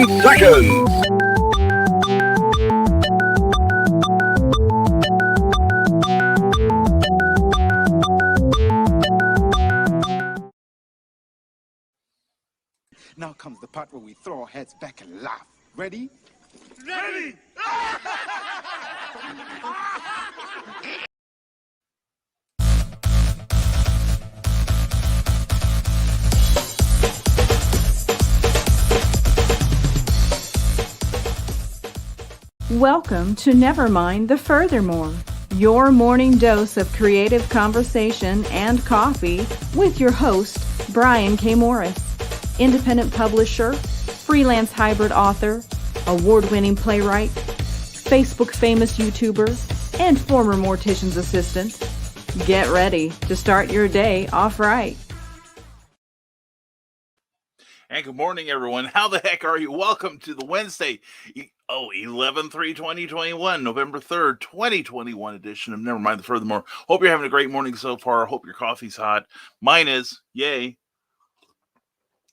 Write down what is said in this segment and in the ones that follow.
10 seconds. Now comes the part where we throw our heads back and laugh. Ready? Ready! Welcome to Nevermind the Furthermore, your morning dose of creative conversation and coffee with your host, Brian K. Morris, independent publisher, freelance hybrid author, award-winning playwright, Facebook famous YouTuber, and former mortician's assistant. Get ready to start your day off right. And good morning, everyone. How the heck are you? Welcome to the Wednesday, 11/3/2021, November 3rd, 2021 edition of Nevermind the Furthermore. Hope you're having a great morning so far. Hope your coffee's hot. Mine is. Yay.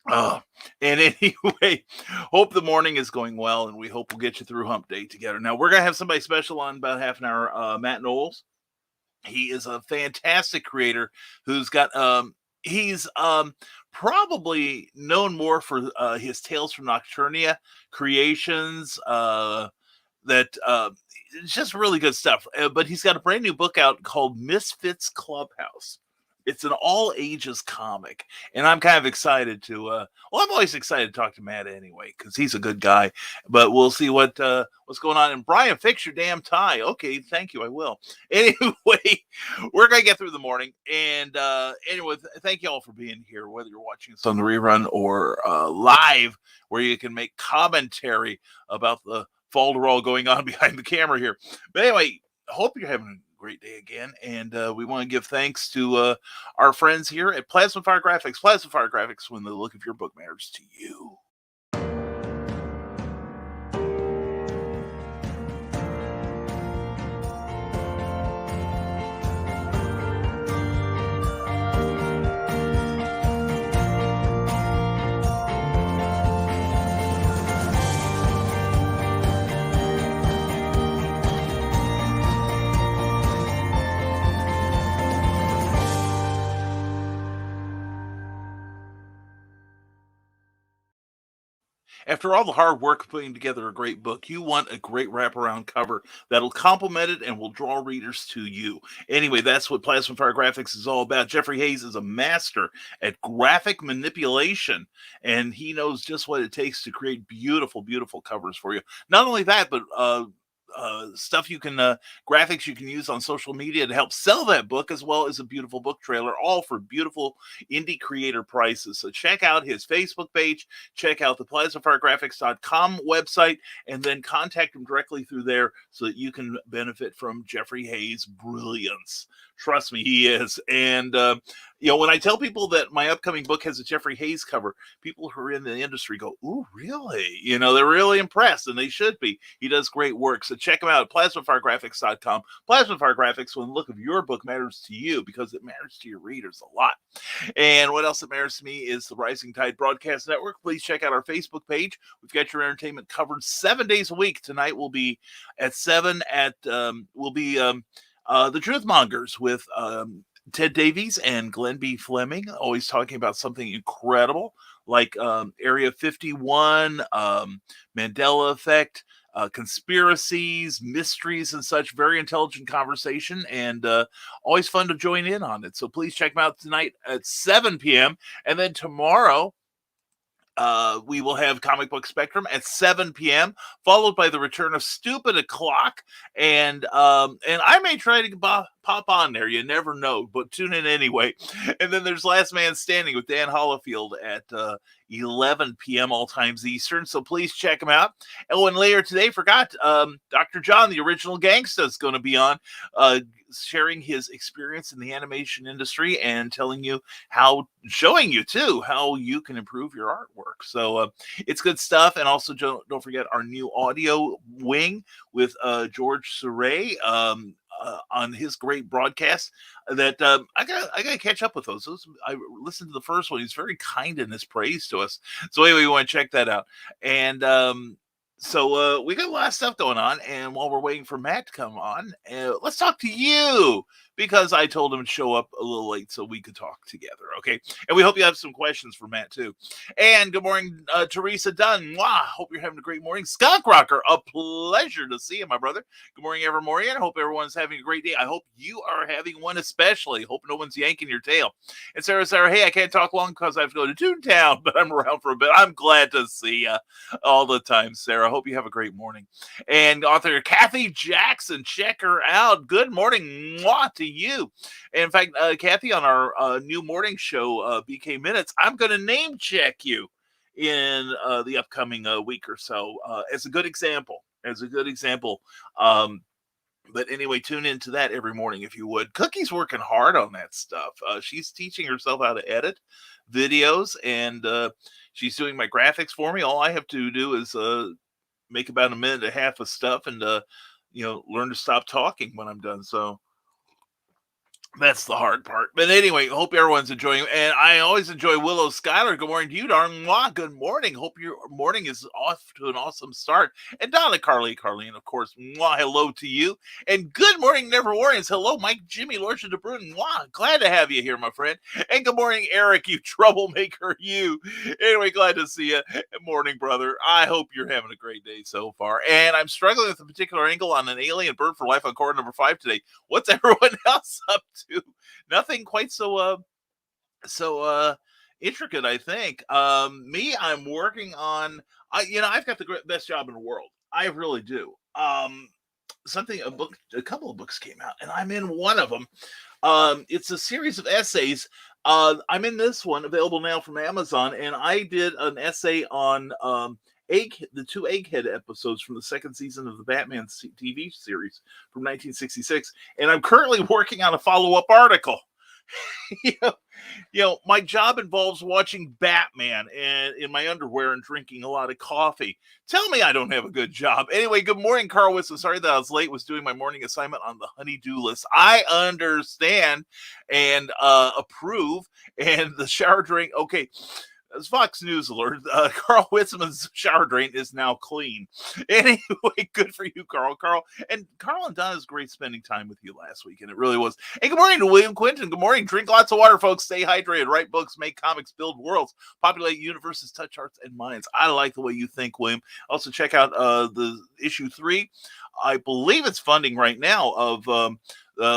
And anyway, hope the morning is going well, and we hope we'll get you through Hump Day together. Now, we're going to have somebody special on about half an hour, Matt Knowles. He is a fantastic creator who's got, he's probably known more for his Tales from Nocturnia creations, it's just really good stuff. But he's got a brand new book out called Misfits Clubhouse. It's an all-ages comic, and I'm kind of excited to, I'm always excited to talk to Matt anyway, because he's a good guy, but we'll see what's going on. And Brian, fix your damn tie. Okay, thank you, I will. Anyway, we're going to get through the morning, and anyway, thank you all for being here, whether you're watching us on the rerun or live, where you can make commentary about the falderall going on behind the camera here. But anyway, hope you're having a great day again, and we want to give thanks to our friends here at Plasma Fire Graphics. Plasma Fire Graphics, when the look of your book matters to you. After all the hard work of putting together a great book, you want a great wraparound cover that'll complement it and will draw readers to you. Anyway, that's what Plasma Fire Graphics is all about. Jeffrey Hayes is a master at graphic manipulation, and he knows just what it takes to create beautiful, beautiful covers for you. Not only that, but stuff you can, graphics you can use on social media to help sell that book, as well as a beautiful book trailer, all for beautiful indie creator prices. So check out his Facebook page, check out the plasmafiregraphics.com website, and then contact him directly through there so that you can benefit from Jeffrey Hayes' brilliance. Trust me, he is. And, when I tell people that my upcoming book has a Jeffrey Hayes cover, people who are in the industry go, ooh, really? They're really impressed, and they should be. He does great work. So check him out at plasmafiregraphics.com. Plasma Fire Graphics, when the look of your book matters to you, because it matters to your readers a lot. And what else that matters to me is the Rising Tide Broadcast Network. Please check out our Facebook page. We've got your entertainment covered 7 days a week. Tonight will be at 7 at, The Truth Mongers with Ted Davies and Glenn B. Fleming, always talking about something incredible like Area 51, Mandela Effect, conspiracies, mysteries, and such. Very intelligent conversation, and always fun to join in on it. So please check them out tonight at 7 p.m. And then tomorrow, we will have Comic Book Spectrum at 7 p.m., followed by the return of Stupid O'Clock, and I may try to pop on there. You never know, but tune in anyway. And then there's Last Man Standing with Dan Hollifield at 11 p.m. all times Eastern. So please check him out. Oh, and later today, forgot Dr. John, the original gangsta, is going to be on, sharing his experience in the animation industry and showing you too how you can improve your artwork. So it's good stuff. And also don't forget our new audio wing with George Surrey. on his great broadcast that I gotta catch up with those. I listened to the first one. He's very kind in his praise to us. So anyway, we want to check that out. And so we got a lot of stuff going on. And while we're waiting for Matt to come on, let's talk to you, because I told him to show up a little late so we could talk together. Okay. And we hope you have some questions for Matt too. And good morning, Teresa Dunn. Wow, hope you're having a great morning. Skunk Rocker, a pleasure to see you, my brother. Good morning, Evermorian. I hope everyone's having a great day. I hope you are having one especially. Hope no one's yanking your tail. And Sarah, hey, I can't talk long because I have to go to Toontown, but I'm around for a bit. I'm glad to see you all the time, Sarah. Hope you have a great morning. And author Kathy Jackson, check her out. Good morning, mwah, to you. And in fact, Kathy, on our new morning show, BK Minutes, I'm going to name check you in the upcoming week or so as a good example. But anyway, tune into that every morning if you would. Cookie's working hard on that stuff. She's teaching herself how to edit videos, and she's doing my graphics for me. All I have to do is make about a minute and a half of stuff and learn to stop talking when I'm done. So that's the hard part. But anyway, hope everyone's enjoying. And I always enjoy Willow Schuyler. Good morning to you, darling. Good morning. Hope your morning is off to an awesome start. And Donna Carleen, of course. Hello to you. And good morning, Never Warriors. Hello, Mike, Jimmy, Lordship de Bruin. Glad to have you here, my friend. And good morning, Eric, you troublemaker, you. Anyway, glad to see you. Morning, brother. I hope you're having a great day so far. And I'm struggling with a particular angle on an alien bird for life on core number 5 today. What's everyone else up to? Nothing quite so intricate, I think. Me, I'm working on. I've got the best job in the world. I really do. A couple of books came out, and I'm in one of them. It's a series of essays. I'm in this one, available now from Amazon, and I did an essay on the 2 Egghead episodes from the second season of the Batman TV series from 1966, and I'm currently working on a follow-up article. My job involves watching Batman and in my underwear and drinking a lot of coffee. Tell me I don't have a good job. Anyway, good morning, Carl Wilson. Sorry that I was late. Was doing my morning assignment on the honey-do list. I understand and approve. And the shower drain. Okay. As Fox News alert, Carl Witzman's shower drain is now clean. Anyway, good for you, Carl. And Donna's great spending time with you last week, and it really was. And good morning to William Quinton. Good morning. Drink lots of water, folks. Stay hydrated. Write books. Make comics. Build worlds. Populate universes. Touch hearts and minds. I like the way you think, William. Also, check out the issue 3. I believe it's funding right now of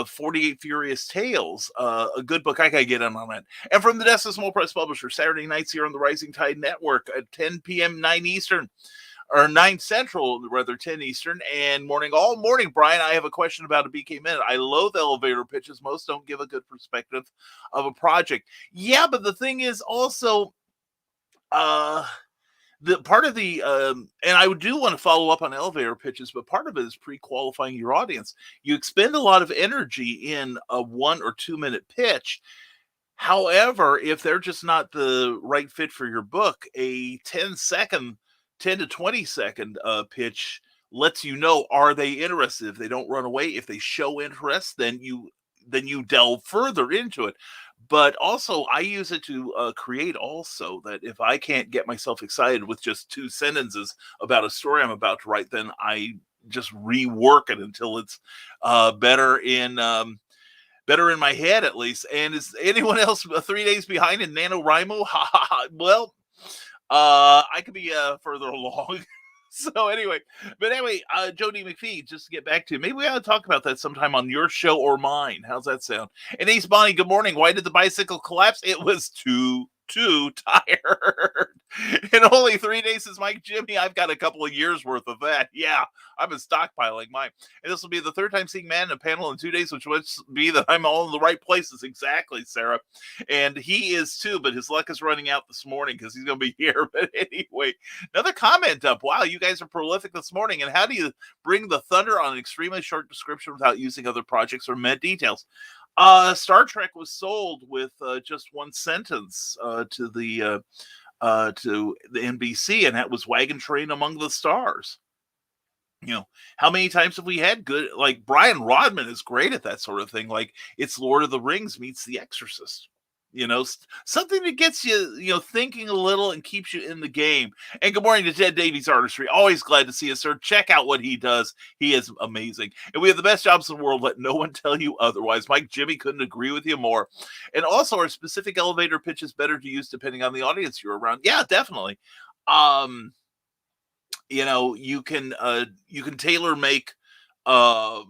48 Furious Tales, a good book. I gotta get in on that. And from the desk of Small Press Publisher, Saturday nights here on the Rising Tide Network at 10 p.m., 9 Eastern, or 9 Central, rather, 10 Eastern, and all morning, Brian, I have a question about a BK Minute. I loathe elevator pitches. Most don't give a good perspective of a project. Yeah, but the thing is also, the part of the and I do want to follow up on elevator pitches, but part of it is pre-qualifying your audience. You expend a lot of energy in a 1 or 2 minute pitch. However, if they're just not the right fit for your book, a 10 to 20 second pitch lets you know, are they interested? If they don't run away, if they show interest, then you delve further into it. But also, I use it to create also that if I can't get myself excited with just 2 sentences about a story I'm about to write, then I just rework it until it's better in my head, at least. And is anyone else 3 days behind in NaNoWriMo? Well, I could be further along. So anyway, Jody McPhee, just to get back to you, maybe we ought to talk about that sometime on your show or mine. How's that sound? And Ace Bonnie, good morning. Why did the bicycle collapse? It was too tired. In only 3 days since Mike Jimmy, I've got a couple of years worth of that. Yeah, I've been stockpiling mine. And this will be the 3rd time seeing Matt in a panel in 2 days, which would be that I'm all in the right places. Exactly, Sarah. And he is too, but his luck is running out this morning because he's going to be here. But anyway, another comment up. Wow, you guys are prolific this morning. And how do you bring the thunder on an extremely short description without using other projects or med details? Star Trek was sold with just 1 sentence to the NBC, and that was Wagon Train Among the Stars. You know, how many times have we had good, like Brian Rodman is great at that sort of thing. Like it's Lord of the Rings meets The Exorcist. You know, something that gets you, thinking a little and keeps you in the game. And good morning to Ted Davies Artistry. Always glad to see you, sir. Check out what he does. He is amazing. And we have the best jobs in the world. Let no one tell you otherwise. Mike Jimmy couldn't agree with you more. And also our specific elevator pitch is better to use depending on the audience you're around. Yeah, definitely. You can tailor make a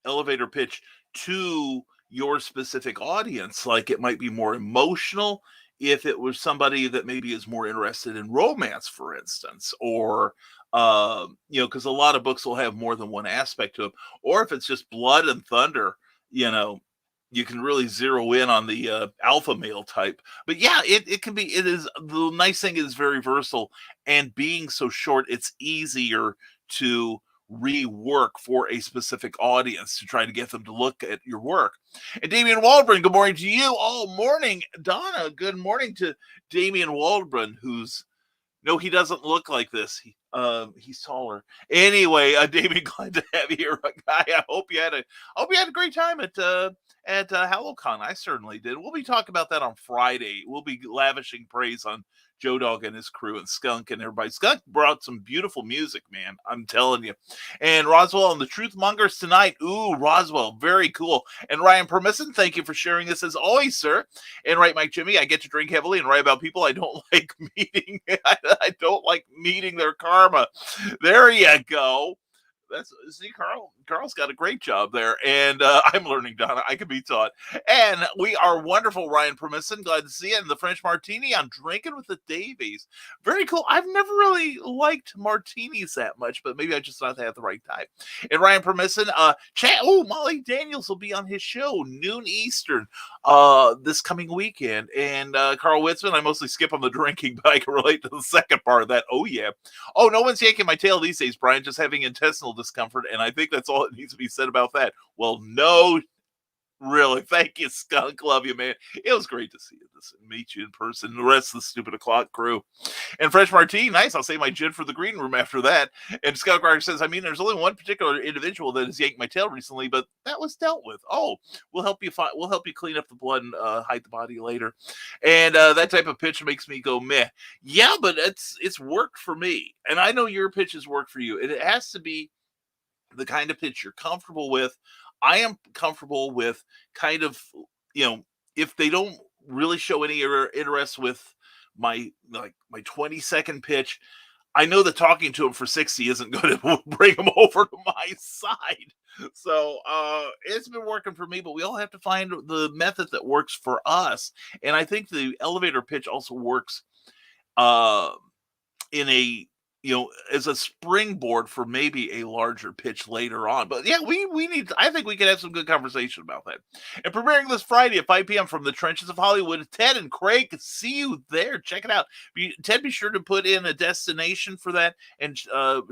elevator pitch to your specific audience. Like it might be more emotional if it was somebody that maybe is more interested in romance, for instance, or because a lot of books will have more than one aspect to them, or if it's just blood and thunder, you can really zero in on the alpha male type. But yeah, it is, the nice thing is very versatile, and being so short, it's easier to rework for a specific audience to try to get them to look at your work. And Damian Waldron, good morning to you. All morning, Donna, good morning to Damian Waldron, no, he doesn't look like this. He's taller. Anyway, Damian, glad to have you here, guy. I hope you had a great time at HalloCon. I certainly did. We'll be talking about that on Friday. We'll be lavishing praise on Joe Dog and his crew and Skunk and everybody. Skunk brought some beautiful music, man. I'm telling you. And Roswell and the Truth Mongers tonight. Ooh, Roswell, very cool. And Ryan Permisson, thank you for sharing this as always, sir. And right, Mike Jimmy, I get to drink heavily and write about people I don't like meeting. I don't like meeting their karma. There you go. Carl's got a great job there, and I'm learning, Donna. I can be taught. And we are wonderful, Ryan Permisson. Glad to see you. And the French Martini, I'm drinking with the Davies. Very cool. I've never really liked martinis that much, but maybe I just not have the right type. And Ryan Permisson, Molly Daniels will be on his show, noon Eastern, this coming weekend. And Carl Witzman, I mostly skip on the drinking, but I can relate to the second part of that. Oh, yeah. Oh, no one's yanking my tail these days, Brian, just having intestinal discomfort, and I think that's all that needs to be said about that. Well, no, really. Thank you, Skunk. Love you, man. It was great to see you, meet you in person. The rest of the Stupid O'Clock crew. And Fresh Martini, nice. I'll say my gin for the green room after that. And Skunk Rocker says, there's only one particular individual that has yanked my tail recently, but that was dealt with. Oh, we'll help you clean up the blood and hide the body later. And that type of pitch makes me go meh. Yeah, but it's worked for me, and I know your pitches work for you. It has to be the kind of pitch you're comfortable with. I am comfortable with kind of, if they don't really show any interest with my 20-second pitch, I know that talking to them for 60 isn't going to bring them over to my side. So it's been working for me, but we all have to find the method that works for us. And I think the elevator pitch also works in a, as a springboard for maybe a larger pitch later on. But yeah, I think we can have some good conversation about that. And premiering this Friday at 5 p.m. from the trenches of Hollywood, Ted and Craig, see you there. Check it out. Ted, be sure to put in a destination for that and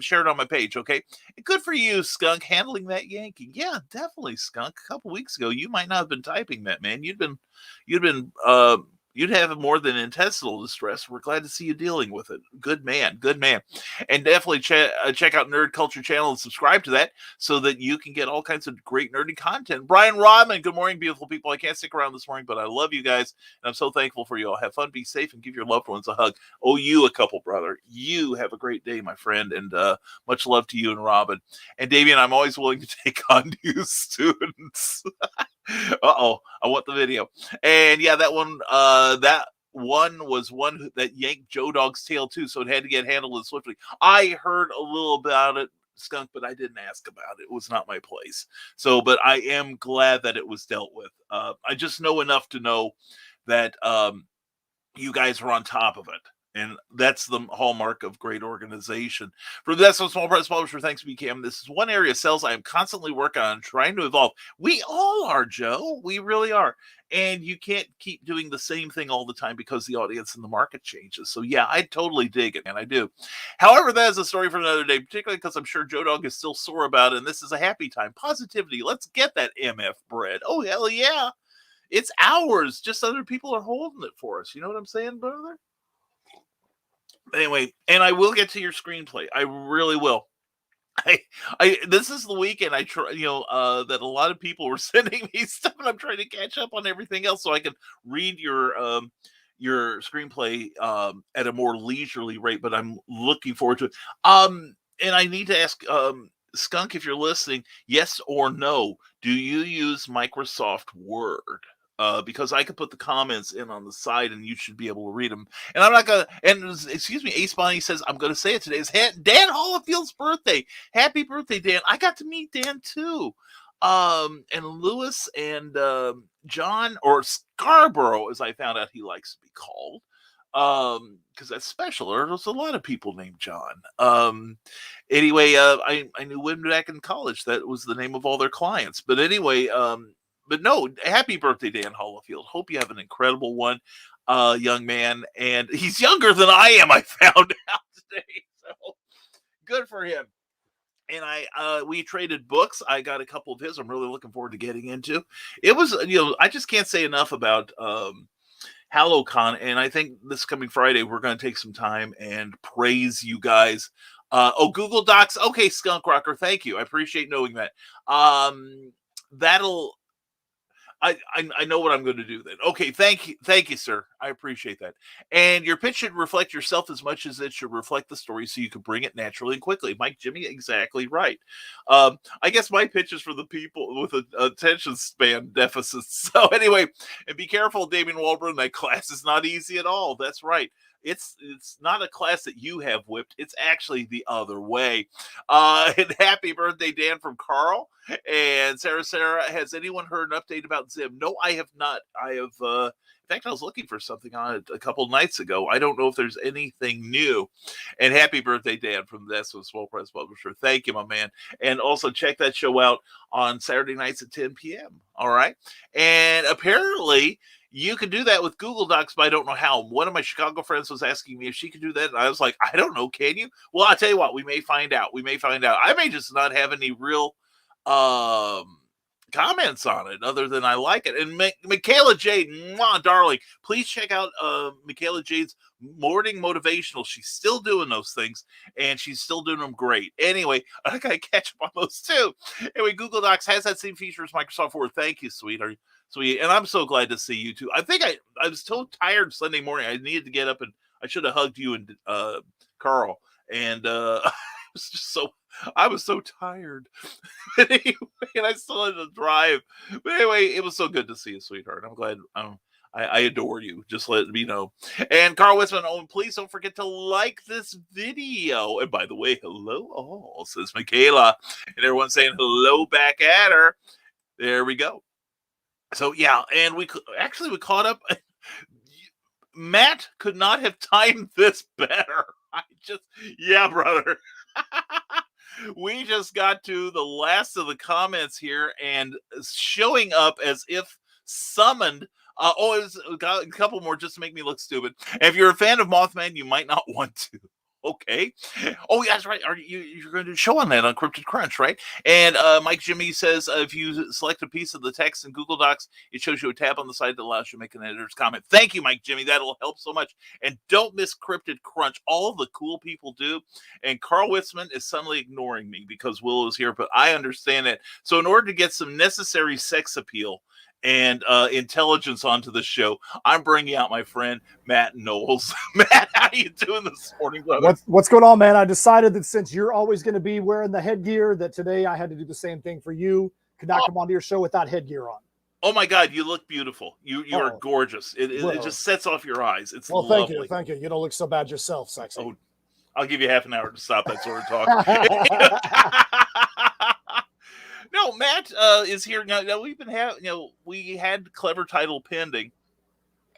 share it on my page, okay? And good for you, Skunk, handling that yanking. Yeah, definitely, Skunk. A couple weeks ago, you might not have been typing that, man. You'd have more than intestinal distress. We're glad to see you dealing with it. Good man. And definitely check out Nerd Culture Channel and subscribe to that so that you can get all kinds of great nerdy content. Brian Rodman, good morning, beautiful people. I can't stick around this morning, but I love you guys, and I'm so thankful for you all. Have fun, be safe, and give your loved ones a hug. Oh, you a couple, brother. You have a great day, my friend, and much love to you and Robin. And Davian, I'm always willing to take on new students. Uh-oh, I want the video. And yeah, that one was one that yanked Joe Dog's tail too, so it had to get handled swiftly. I heard a little about it, Skunk, but I didn't ask about it. It was not my place. So, but I am glad that it was dealt with. I just know enough to know that you guys were on top of it. And that's the hallmark of great organization. For the Small Press Publisher, thanks, BCAM. This is one area of sales I am constantly working on, trying to evolve. We all are, Joe. We really are. And you can't keep doing the same thing all the time because the audience and the market changes. So, yeah, I totally dig it, and I do. However, that is a story for another day, particularly because I'm sure Joe Dog is still sore about it, and this is a happy time. Positivity. Let's get that MF bread. Oh, hell yeah. It's ours. Just other people are holding it for us. You know what I'm saying, brother? Anyway, and I will get to your screenplay. I really will. this is the weekend I try, that a lot of people were sending me stuff, and I'm trying to catch up on everything else so I can read your screenplay at a more leisurely rate. But I'm looking forward to it. And I need to ask Skunk, if you're listening, yes or no, do you use Microsoft Word? Because I could put the comments in on the side and you should be able to read them. And I'm not going to, and excuse me, Ace Bonnie says, I'm going to say it today. It's Dan Hollifield's birthday. Happy birthday, Dan. I got to meet Dan too. And Lewis and John, or Scarborough, as I found out he likes to be called, because that's special. There's a lot of people named John. Anyway, I knew women back in college. That was the name of all their clients. But anyway, but no, happy birthday, Dan Hollifield. Hope you have an incredible one, young man. And he's younger than I am, I found out today. So good for him. And we traded books. I got a couple of his I'm really looking forward to getting into. It was, I just can't say enough about HalloCon. And I think this coming Friday, we're going to take some time and praise you guys. Google Docs. Okay, Skunk Rocker. Thank you. I appreciate knowing that. I know what I'm going to do then. Okay, thank you, sir. I appreciate that. And your pitch should reflect yourself as much as it should reflect the story, so you can bring it naturally and quickly. Mike, Jimmy, exactly right. I guess my pitch is for the people with attention span deficits. So anyway, and be careful, Damien Walburn. That class is not easy at all. That's right. It's not a class that you have whipped. It's actually the other way. And happy birthday, Dan, from Carl. And Sarah, has anyone heard an update about Zim? No, I have not. I have, in fact, I was looking for something on it a couple nights ago. I don't know if there's anything new. And happy birthday, Dan, from That's with Small Press Publisher. Thank you, my man. And also check that show out on Saturday nights at 10 p.m. All right. And apparently, you can do that with Google Docs, but I don't know how. One of my Chicago friends was asking me if she could do that. And I was like, I don't know. Can you? Well, I'll tell you what, we may find out. I may just not have any real comments on it other than I like it. And Michaela Jade, mwah, darling, please check out Michaela Jade's morning motivational. She's still doing those things, and she's still doing them great. Anyway, I gotta catch up on those too. Anyway, Google Docs has that same feature as Microsoft Word. Thank you, sweetheart. Sweet. And I'm so glad to see you too. I think I was so tired Sunday morning. I needed to get up, and I should have hugged you and Carl. And I was so tired. Anyway, and I still had to drive. But anyway, it was so good to see you, sweetheart. I'm glad. I adore you. Just let me know. And Carl Wisman, please don't forget to like this video. And by the way, hello all, says Michaela. And everyone's saying hello back at her. There we go. So yeah, and we caught up. Matt could not have timed this better. Yeah, brother. We just got to the last of the comments here and showing up as if summoned. It got a couple more just to make me look stupid. And if you're a fan of Mothman, you might not want to. Okay. Oh, yeah, that's right. You're going to do a show on that on Cryptid Crunch, right? And Mike Jimmy says if you select a piece of the text in Google Docs, it shows you a tab on the side that allows you to make an editor's comment. Thank you, Mike Jimmy. That'll help so much. And don't miss Cryptid Crunch. All of the cool people do. And Carl Witzman is suddenly ignoring me because Will is here, but I understand it. So in order to get some necessary sex appeal and intelligence onto the show, I'm bringing out my friend Matt Knowles. Matt, how you doing this morning, brother? What's going on, man? I decided that since you're always going to be wearing the headgear, that today I had to do the same thing for you. Could not come onto your show without headgear on. Oh my God, you look beautiful. You are gorgeous. It just sets off your eyes. It's lovely. Thank you. You don't look so bad yourself, sexy. Oh, I'll give you half an hour to stop that sort of talk. No, Matt is here now. We've been we had Clever Title pending.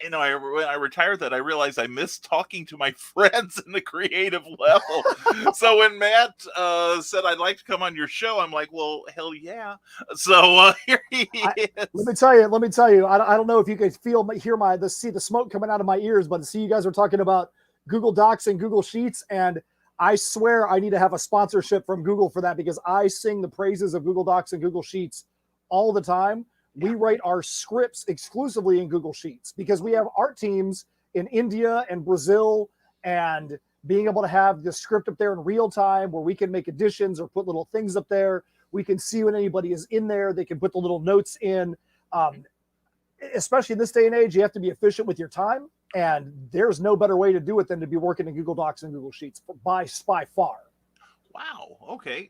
When I retired that, I realized I missed talking to my friends in the creative level. So when Matt said I'd like to come on your show, I'm like, well, hell yeah. So here he is. Let me tell you. I don't know if you can see the smoke coming out of my ears, but see, you guys are talking about Google Docs and Google Sheets, and I swear I need to have a sponsorship from Google for that, because I sing the praises of Google Docs and Google Sheets all the time. We write our scripts exclusively in Google Sheets because we have art teams in India and Brazil and being able to have the script up there in real time where we can make additions or put little things up there. We can see when anybody is in there. They can put the little notes in. Especially in this day and age, you have to be efficient with your time. And there's no better way to do it than to be working in Google Docs and Google Sheets by far. Wow. Okay.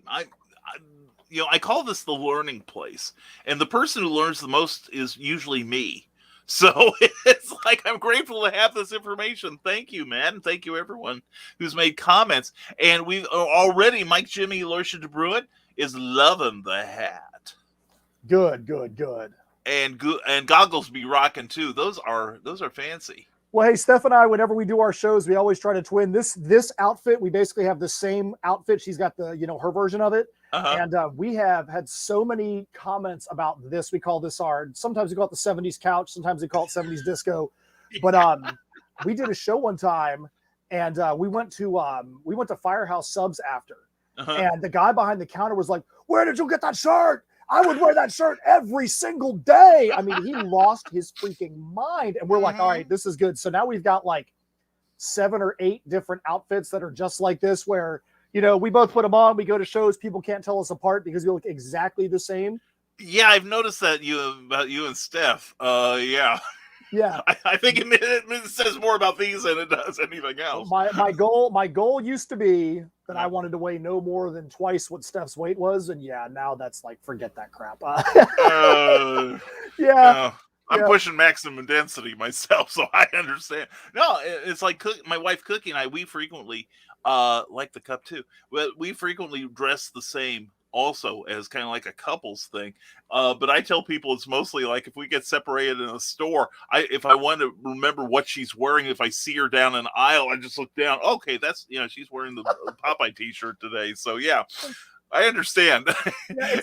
I call this the learning place, and the person who learns the most is usually me. So it's like, I'm grateful to have this information. Thank you, man. Thank you, everyone who's made comments. And we've already, Mike Jimmy Lorsha DeBruin is loving the hat. Good. And goggles be rocking too. Those are fancy. Well, hey, Steph and I, whenever we do our shows, we always try to twin this outfit. We basically have the same outfit. She's got the, her version of it. Uh-huh. And we have had so many comments about this. We call this sometimes we call it the 70s couch. Sometimes we call it 70s disco. But we did a show one time, and we went to Firehouse Subs after. Uh-huh. And the guy behind the counter was like, "Where did you get that shirt? I would wear that shirt every single day." I mean, he lost his freaking mind. And we're like, all right, this is good. So now we've got like 7 or 8 different outfits that are just like this, where, we both put them on. We go to shows. People can't tell us apart because we look exactly the same. Yeah, I've noticed that about you and Steph. Yeah. Yeah. I think it says more about these than it does anything else. My goal used to be that I wanted to weigh no more than twice what Steph's weight was. And yeah, now that's like, forget that crap. Yeah. I'm pushing maximum density myself, so I understand. No, it's like my wife Cookie and I, we frequently, like the cup too, but we frequently dress the same also as kind of like a couples thing. But I tell people it's mostly like if we get separated in a store, if I want to remember what she's wearing, if I see her down an aisle, I just look down. Okay, that's, she's wearing the Popeye t-shirt today. So yeah, I understand. Yeah,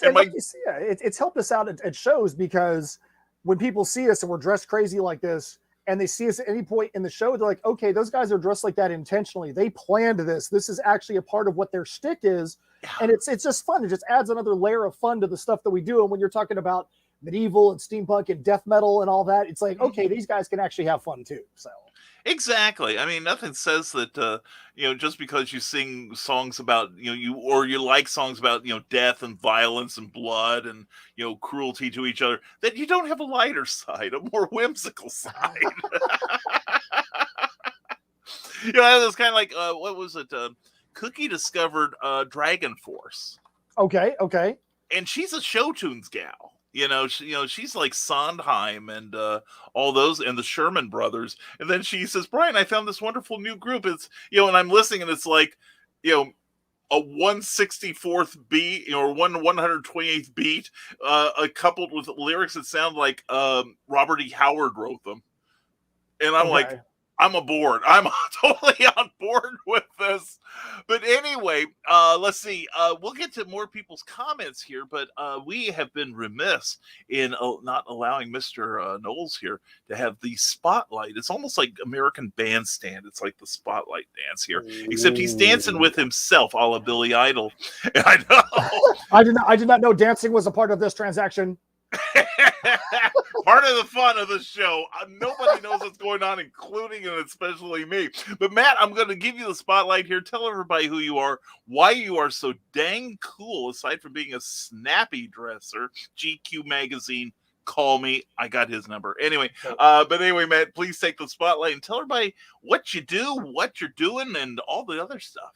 it's helped us out at shows, because when people see us and we're dressed crazy like this, and they see us at any point in the show, they're like, okay, those guys are dressed like that intentionally. They planned this. This is actually a part of what their shtick is. Yeah. And it's just fun. It just adds another layer of fun to the stuff that we do. And when you're talking about medieval and steampunk and death metal and all that, it's like, okay, these guys can actually have fun too. So exactly. I mean, nothing says that just because you sing songs about you like songs about death and violence and blood and cruelty to each other, that you don't have a lighter side, a more whimsical side. It was kind of like what was it? Cookie discovered Dragon Force. Okay. And she's a show tunes gal. She's like Sondheim and all those, and the Sherman Brothers. And then she says, "Brian, I found this wonderful new group. It's and I'm listening, and it's like a 164th beat or 128th beat, coupled with lyrics that sound like Robert E. Howard wrote them." And I'm like, I'm aboard. I'm totally on board with this. But anyway, let's see. We'll get to more people's comments here, but we have been remiss in not allowing Mr. Knowles here to have the spotlight. It's almost like American Bandstand. It's like the spotlight dance here, except he's dancing with himself, a la Billy Idol. I know. I did not know dancing was a part of this transaction. Part of the fun of the show. Nobody knows what's going on, including and especially me. But Matt, I'm going to give you the spotlight here. Tell everybody who you are, why you are so dang cool, aside from being a snappy dresser. GQ magazine, call me. I got his number. Anyway, Matt, please take the spotlight and tell everybody what you do, what you're doing, and all the other stuff.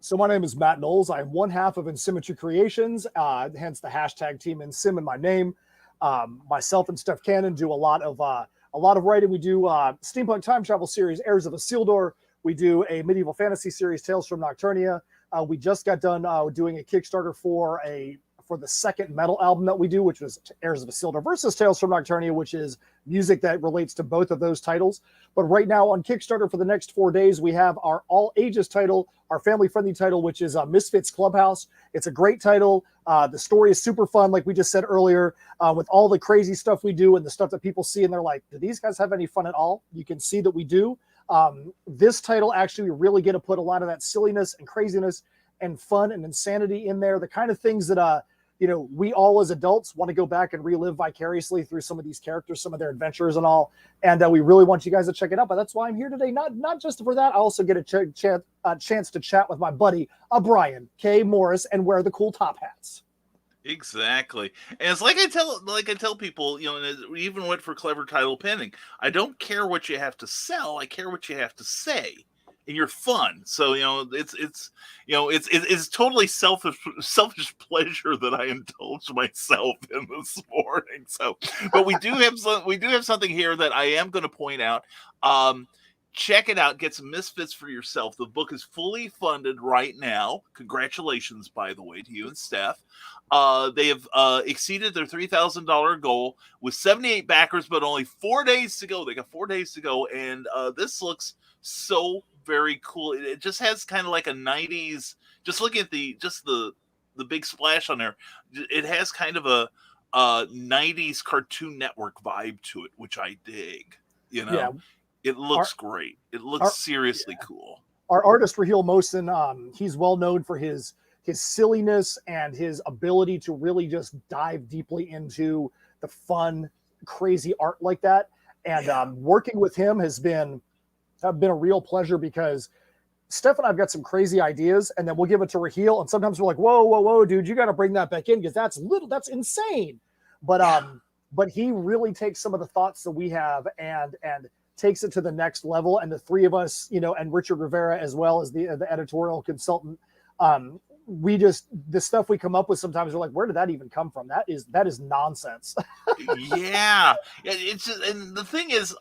So my name is Matt Knowles. I'm one half of Insymmetry Creations, hence the hashtag Team Insim in my name. Myself and Steph Cannon do a lot of writing. We do steampunk time travel series, Heirs of Isildur. We do a medieval fantasy series, Tales from Nocturnia. We just got done doing a Kickstarter for the second metal album that we do, which was Heirs of Isildur versus Tales from Nocturnia, which is music that relates to both of those titles. But right now on Kickstarter for the next 4 days, we have our all ages title, our family friendly title, which is Misfits Clubhouse. It's a great title. The story is super fun, like we just said earlier, with all the crazy stuff we do and the stuff that people see and they're like, do these guys have any fun at all? You can see that we do. This title actually, we really get to put a lot of that silliness and craziness and fun and insanity in there, the kind of things that we all as adults want to go back and relive vicariously through some of these characters, some of their adventures and all. And we really want you guys to check it out. But that's why I'm here today. Not just for that. I also get a chance to chat with my buddy, Brian K. Morris, and wear the cool top hats. Exactly. And it's like I tell people, and we even went for clever title penning. I don't care what you have to sell. I care what you have to say. And you're fun. So, it's totally selfish pleasure that I indulge myself in this morning. So, but we do have something here that I am going to point out. Check it out. Get some Misfits for yourself. The book is fully funded right now. Congratulations, by the way, to you and Steph. They have exceeded their $3,000 goal with 78 backers, but only 4 days to go. They got 4 days to go, and this looks so very cool. It just has kind of like a 90s. Just looking at the big splash on there, it has kind of a 90s Cartoon Network vibe to it, which I dig. Yeah. It looks great. It looks seriously cool. Our artist Raheel Mohsen, he's well known for his silliness and his ability to really just dive deeply into the fun, crazy art like that. And working with him has been a real pleasure, because Steph and I've got some crazy ideas, and then we'll give it to Raheel, and sometimes we're like, whoa, dude, you got to bring that back in, because that's insane. But he really takes some of the thoughts that we have and takes it to the next level. And the three of us, and Richard Rivera as well as the editorial consultant, the stuff we come up with sometimes we're like, where did that even come from? That is nonsense. Yeah. It's just, and the thing is,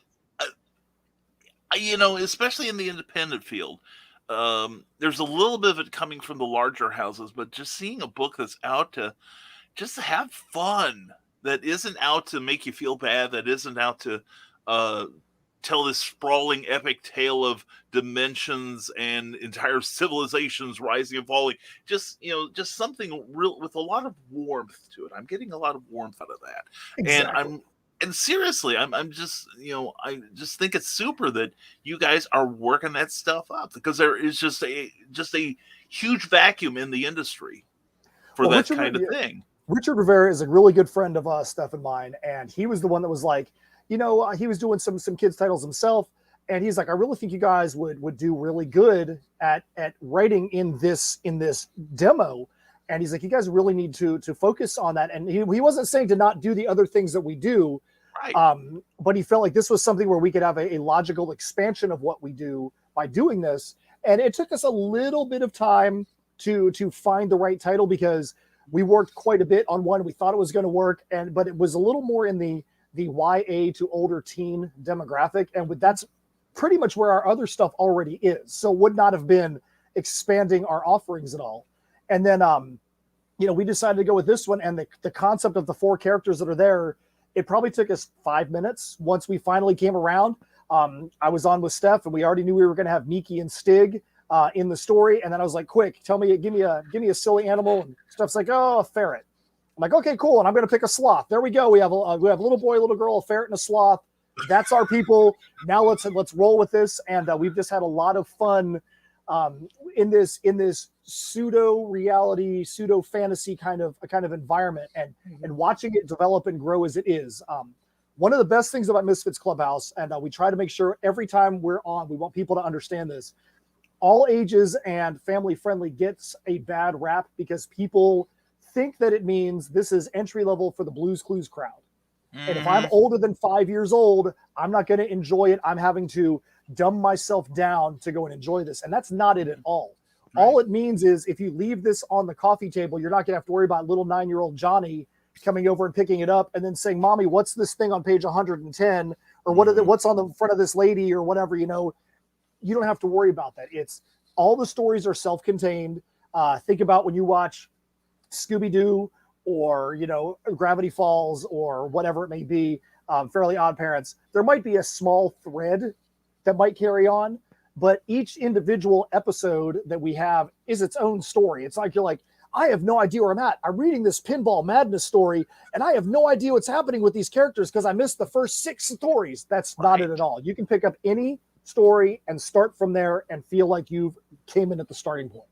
especially in the independent field, there's a little bit of it coming from the larger houses, but just seeing a book that's out to just have fun, that isn't out to make you feel bad, that isn't out to tell this sprawling epic tale of dimensions and entire civilizations rising and falling. Just something real with a lot of warmth to it. I'm getting a lot of warmth out of that. Exactly. And seriously, I'm just, I just think it's super that you guys are working that stuff up, because there is just a huge vacuum in the industry for that kind of thing. Richard Rivera is a really good friend of Steph and mine, and he was the one that was like, he was doing some kids titles himself, and he's like, I really think you guys would do really good at writing in this demo. And he's like, you guys really need to focus on that. And he wasn't saying to not do the other things that we do, right? But he felt like this was something where we could have a logical expansion of what we do by doing this. And it took us a little bit of time to find the right title, because we worked quite a bit on one. We thought it was going to work, but it was a little more in the YA to older teen demographic. And that's pretty much where our other stuff already is. So would not have been expanding our offerings at all. And then, we decided to go with this one, and the concept of the 4 characters that are there, it probably took us 5 minutes once we finally came around. I was on with Steph, and we already knew we were going to have Miki and Stig in the story. And then I was like, quick, give me a silly animal. And Steph's like, oh, a ferret. I'm like, okay, cool. And I'm going to pick a sloth. There we go. We have a little boy, little girl, a ferret, and a sloth. That's our people. Now let's roll with this. And we've just had a lot of fun in this pseudo reality, pseudo fantasy kind of environment, and watching it develop and grow as it is. One of the best things about Misfits Clubhouse, and we try to make sure every time we're on, we want people to understand this. All ages and family friendly gets a bad rap because people think that it means this is entry level for the Blues Clues crowd. And if I'm older than 5 years old, I'm not going to enjoy it. I'm having to dumb myself down to go and enjoy this. And that's not it at all. Right. All it means is if you leave this on the coffee table, you're not going to have to worry about little 9-year-old Johnny coming over and picking it up and then saying, Mommy, what's this thing on page 110? Or what's on the front of this lady or whatever, you don't have to worry about that. It's all the stories are self-contained. Think about when you watch Scooby-Doo or, Gravity Falls or whatever it may be, Fairly Odd Parents. There might be a small thread that might carry on, but each individual episode that we have is its own story. It's like, you're like, I have no idea where I'm at. I'm reading this Pinball Madness story, and I have no idea what's happening with these characters because I missed the first 6 stories. That's not it at all. You can pick up any story and start from there and feel like you've came in at the starting point.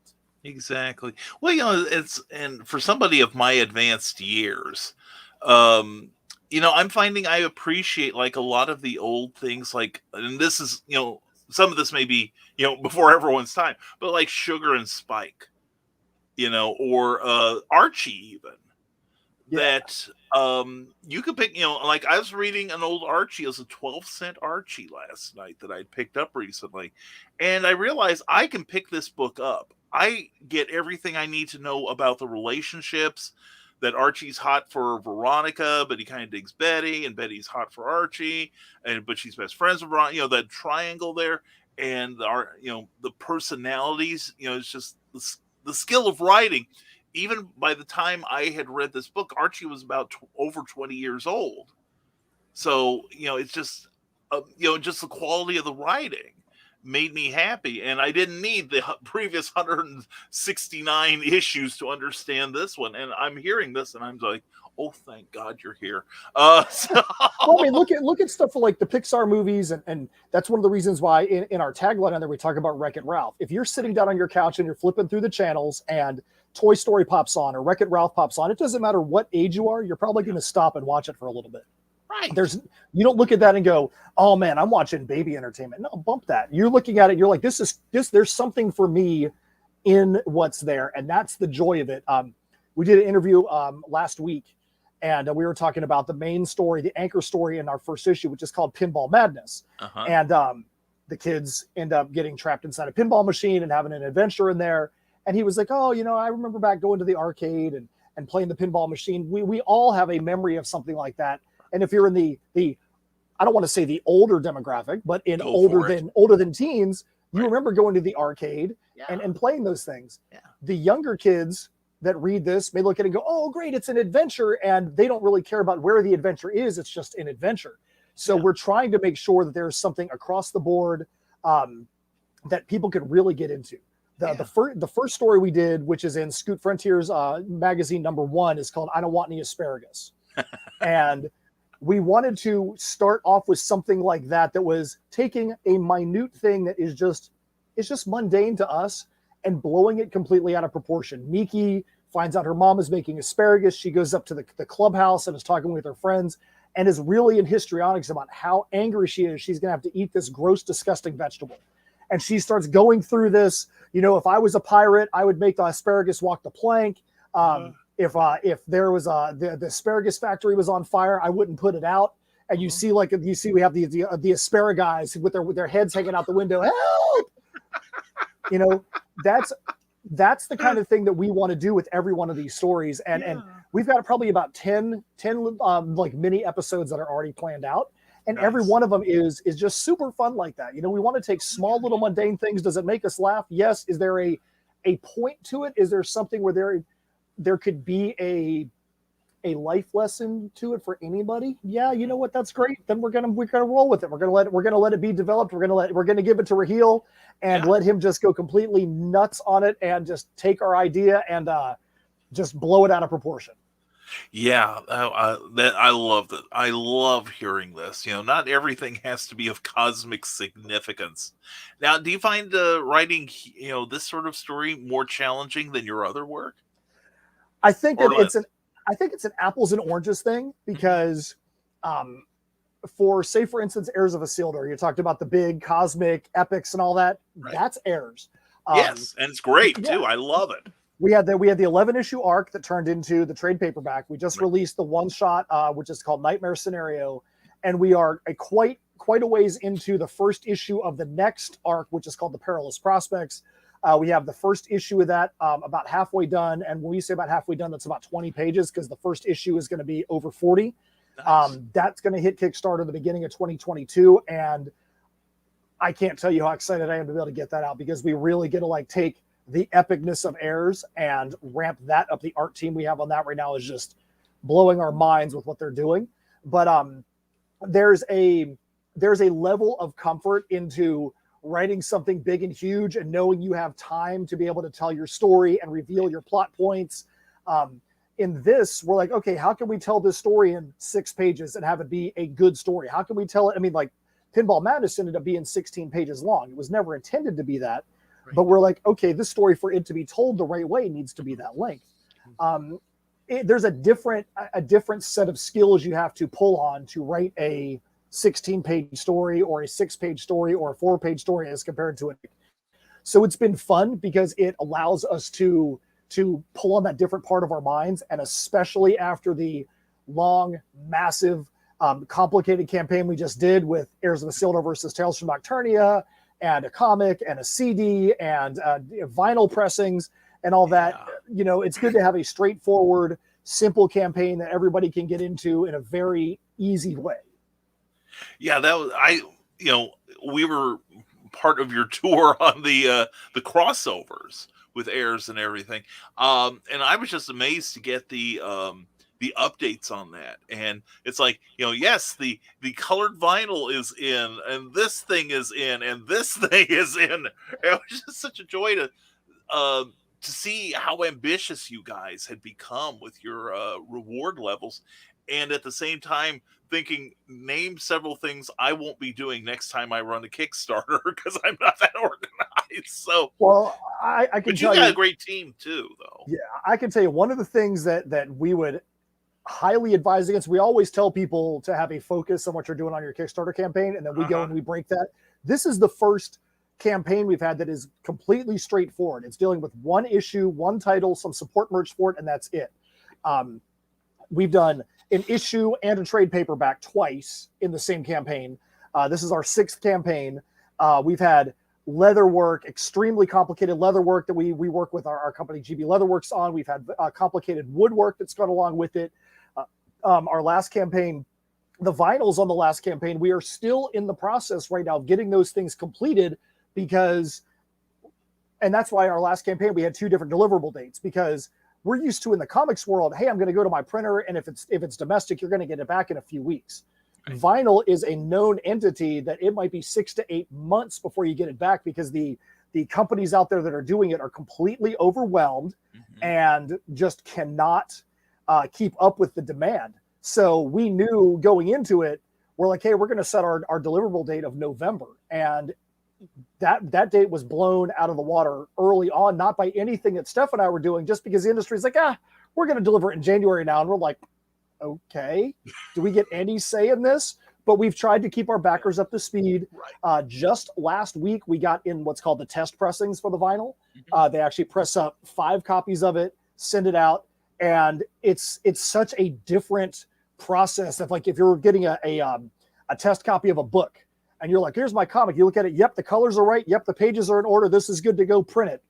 Exactly. Well, it's and for somebody of my advanced years, um, I'm finding I appreciate like a lot of the old things, like, and this is, some of this may be, before everyone's time, but like Sugar and Spike, or Archie even. Yeah. That you could pick, like I was reading an old Archie as a 12-cent Archie last night that I'd picked up recently, and I realized I can pick this book up. I get everything I need to know about the relationships, that Archie's hot for Veronica, but he kind of digs Betty, and Betty's hot for Archie, but she's best friends with Veronica, that triangle there, and the personalities, it's just the skill of writing. Even by the time I had read this book, Archie was about over 20 years old. So, it's just, just the quality of the writing made me happy. And I didn't need the previous 169 issues to understand this one. And I'm hearing this and I'm like, oh, thank God you're here. So... Well, I mean, look at stuff like the Pixar movies. And that's one of the reasons why in our tagline on there, we talk about Wreck-It Ralph. If you're sitting down on your couch and you're flipping through the channels and Toy Story pops on or Wreck-It Ralph pops on, it doesn't matter what age you are, you're probably going to stop and watch it for a little bit. Right. You don't look at that and go, oh man, I'm watching baby entertainment. No, bump that. You're looking at it, you're like, there's something for me in what's there. And that's the joy of it. We did an interview last week, and we were talking about the main story, the anchor story in our first issue, which is called Pinball Madness. Uh-huh. And the kids end up getting trapped inside a pinball machine and having an adventure in there. And he was like, oh, I remember back going to the arcade and playing the pinball machine. We all have a memory of something like that. And if you're in the I don't want to say the older demographic, but in older than teens, you remember going to the arcade and playing those things. Yeah. The younger kids that read this may look at it and go, oh, great, it's an adventure. And they don't really care about where the adventure is. It's just an adventure. So we're trying to make sure that there's something across the board that people can really get into. The first story we did, which is in Scoot Frontier's magazine #1, is called I Don't Want Any Asparagus. And we wanted to start off with something like that was taking a minute thing that is just mundane to us and blowing it completely out of proportion. Miki finds out her mom is making asparagus. She goes up to the clubhouse and is talking with her friends and is really in histrionics about how angry she is. She's going to have to eat this gross, disgusting vegetable. And she starts going through this, if I was a pirate, I would make the asparagus walk the plank. If there was the asparagus factory was on fire, I wouldn't put it out. And you see we have the asparagus with their heads hanging out the window. Help! That's the kind of thing that we want to do with every one of these stories. And we've got probably about 10 like mini episodes that are already planned out. And nice. Every one of them is just super fun like that. We want to take small little mundane things. Does it make us laugh? Yes. Is there a point to it? Is there something where there could be a life lesson to it for anybody? Yeah, you know what? That's great. Then we're gonna roll with it. We're gonna let it be developed. We're gonna give it to Raheel and let him just go completely nuts on it and just take our idea and just blow it out of proportion. Yeah, I love that. I love hearing this. Not everything has to be of cosmic significance. Now, do you find writing, this sort of story more challenging than your other work? I think it's an apples and oranges thing because, for instance, Heirs of Isildur, you talked about the big cosmic epics and all that. Right. That's Heirs. Yes, and it's great too. I love it. We had the 11-issue arc that turned into the trade paperback. We just released the one shot, which is called Nightmare Scenario, and we are quite a ways into the first issue of the next arc, which is called The Perilous Prospects. We have the first issue of that about halfway done, and when we say about halfway done, that's about 20 pages because the first issue is going to be over 40. Nice. That's going to hit Kickstarter the beginning of 2022, and I can't tell you how excited I am to be able to get that out because we really get to take the epicness of Heirs and ramp that up. The art team we have on that right now is just blowing our minds with what they're doing. But there's a level of comfort into writing something big and huge and knowing you have time to be able to tell your story and reveal your plot points. In this, we're like, okay, how can we tell this story in 6 pages and have it be a good story? How can we tell it? I mean, Pinball Madness ended up being 16 pages long. It was never intended to be that. But we're like, okay, this story, for it to be told the right way, needs to be that length. There's a different set of skills you have to pull on to write a 16-page story or a 6-page story or a 4-page story as compared to it. So it's been fun because it allows us to pull on that different part of our minds, and especially after the long, massive, complicated campaign we just did with Heirs of Isildur versus Tales from Nocturnia, and a comic and a CD and vinyl pressings and all that. You know, it's good to have a straightforward, simple campaign that everybody can get into in a very easy way. Yeah, that was we were part of your tour on the crossovers with Heirs and everything, and I was just amazed to get the updates on that. And it's like, yes, the colored vinyl is in, and this thing is in, and this thing is in. It was just such a joy to see how ambitious you guys had become with your reward levels, and at the same time thinking, name several things I won't be doing next time I run a Kickstarter because I'm not that organized. So, well, I can but tell you got a great team too, though. Yeah, I can tell you one of the things that we would highly advise against. We always tell people to have a focus on what you're doing on your Kickstarter campaign, and then we go and we break that. This is the first campaign we've had that is completely straightforward. It's dealing with one issue, one title, some support merch for it, and that's it. We've done an issue and a trade paperback twice in the same campaign. This is our 6th campaign. We've had leather work, extremely complicated leather work that we work with our company GB Leatherworks on. We've had complicated woodwork that's gone along with it. Our last campaign, the vinyls on the last campaign, we are still in the process right now of getting those things completed because, and that's why our last campaign, we had 2 different deliverable dates, because we're used to in the comics world, hey, I'm going to go to my printer, and if it's domestic, you're going to get it back in a few weeks. Right. Vinyl is a known entity that it might be 6 to 8 months before you get it back, because the companies out there that are doing it are completely overwhelmed and just cannot keep up with the demand. So we knew going into it, we're like, hey, we're going to set our deliverable date of November. And that date was blown out of the water early on, not by anything that Steph and I were doing, just because the industry's like, we're going to deliver it in January now. And we're like, okay, do we get any say in this? But we've tried to keep our backers up to speed. Right. Just last week, we got in what's called the test pressings for the vinyl. They actually press up 5 copies of it, send it out. And it's such a different process of, like, if you're getting a test copy of a book, and you're like, here's my comic. You look at it. Yep, the colors are right. Yep, the pages are in order. This is good to go, print it.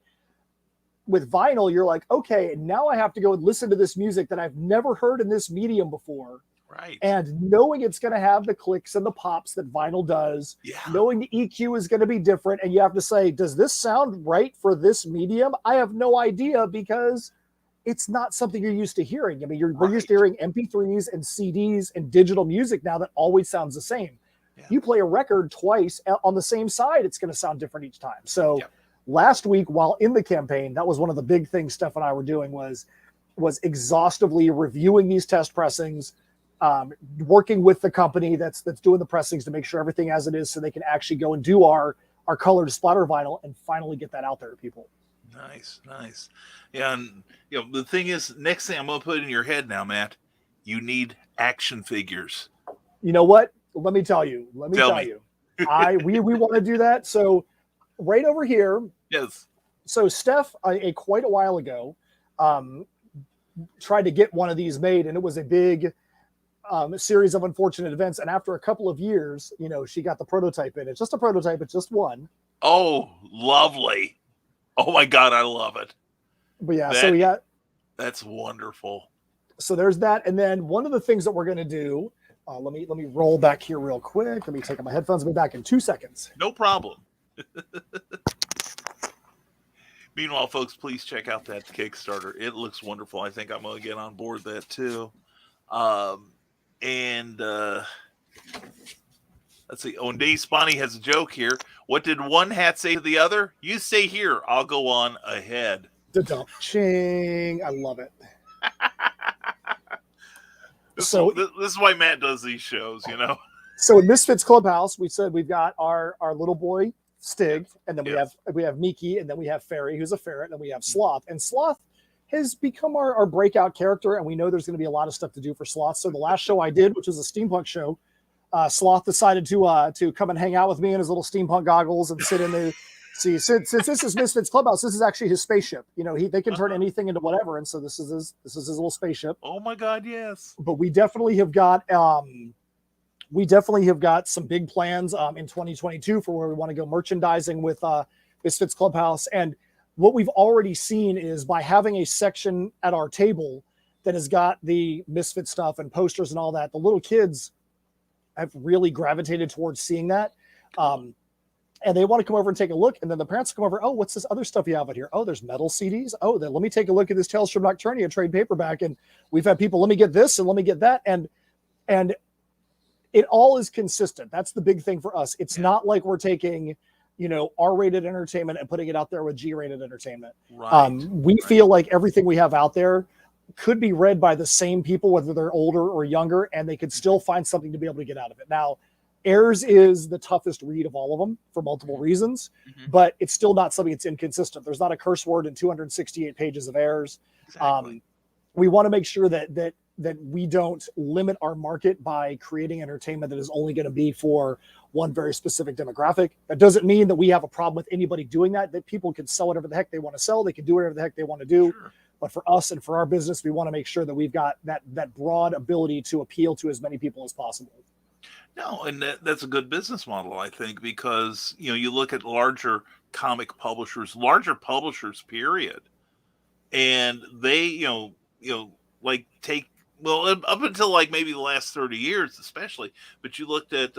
With vinyl, you're like, okay, now I have to go and listen to this music that I've never heard in this medium before. Right. And knowing it's going to have the clicks and the pops that vinyl does, knowing the EQ is going to be different. And you have to say, does this sound right for this medium? I have no idea, because it's not something you're used to hearing. I mean, we're used to hearing MP3s and CDs and digital music now that always sounds the same. You play a record twice on the same side, it's going to sound different each time. So last week, while in the campaign, that was one of the big things Steph and I were doing, was exhaustively reviewing these test pressings, working with the company that's doing the pressings to make sure everything as it is, so they can actually go and do our colored splatter vinyl and finally get that out there to people. Nice. Yeah, and the thing is, next thing I'm going to put in your head now, Matt, you need action figures. You know what? Let me tell you. We want to do that. So right over here. Yes. So Steph, quite a while ago, tried to get one of these made, and it was a big series of unfortunate events. And after a couple of years, she got the prototype in. It's just a prototype. It's just one. Oh, lovely. Oh my God, I love it. But yeah, that's wonderful. So there's that. And then one of the things that we're going to do, let me roll back here real quick. Let me take out my headphones. I'll be back in 2 seconds. No problem. Meanwhile, folks, please check out that Kickstarter. It looks wonderful. I think I'm going to get on board that too. Let's see. Oh, and Dave Spawny has a joke here. What did one hat say to the other? You stay here. I'll go on ahead. Ching. I love it. This is why Matt does these shows, So in Misfits Clubhouse, we said we've got our little boy Stig, and then we have Miki, and then we have Fairy, who's a ferret, and then we have Sloth. And Sloth has become our breakout character, and we know there's going to be a lot of stuff to do for Sloth. So the last show I did, which was a steampunk show, Sloth decided to come and hang out with me in his little steampunk goggles and sit in the see. Since this is Misfits Clubhouse, this is actually his spaceship. You know, they can turn anything into whatever, and so this is his little spaceship. Oh my God, yes. But we definitely have got some big plans in 2022 for where we want to go merchandising with Misfits Clubhouse. And what we've already seen is by having a section at our table that has got the Misfit stuff and posters and all that, the little kids have really gravitated towards seeing that. And they want to come over and take a look. And then the parents come over, oh, what's this other stuff you have out here? Oh, there's metal CDs. Oh, then let me take a look at this Tales from Nocturnia trade paperback. And we've had people, let me get this and let me get that. And it all is consistent. That's the big thing for us. It's not like we're taking, you know, R-rated entertainment and putting it out there with G-rated entertainment. Right. We feel like everything we have out there could be read by the same people, whether they're older or younger, and they could still find something to be able to get out of it. Now, Heirs is the toughest read of all of them for multiple reasons, but it's still not something that's inconsistent. There's not a curse word in 268 pages of Heirs. Exactly. We want to make sure that we don't limit our market by creating entertainment that is only going to be for one very specific demographic. That doesn't mean that we have a problem with anybody doing that people can sell whatever the heck they want to sell. They can do whatever the heck they want to do. Sure. But for us and for our business, we want to make sure that we've got that broad ability to appeal to as many people as possible. No, and that's a good business model, I think, because, you know, you look at larger comic publishers, period, and they, you know, like take, well, up until like maybe the last 30 years, especially, but you looked at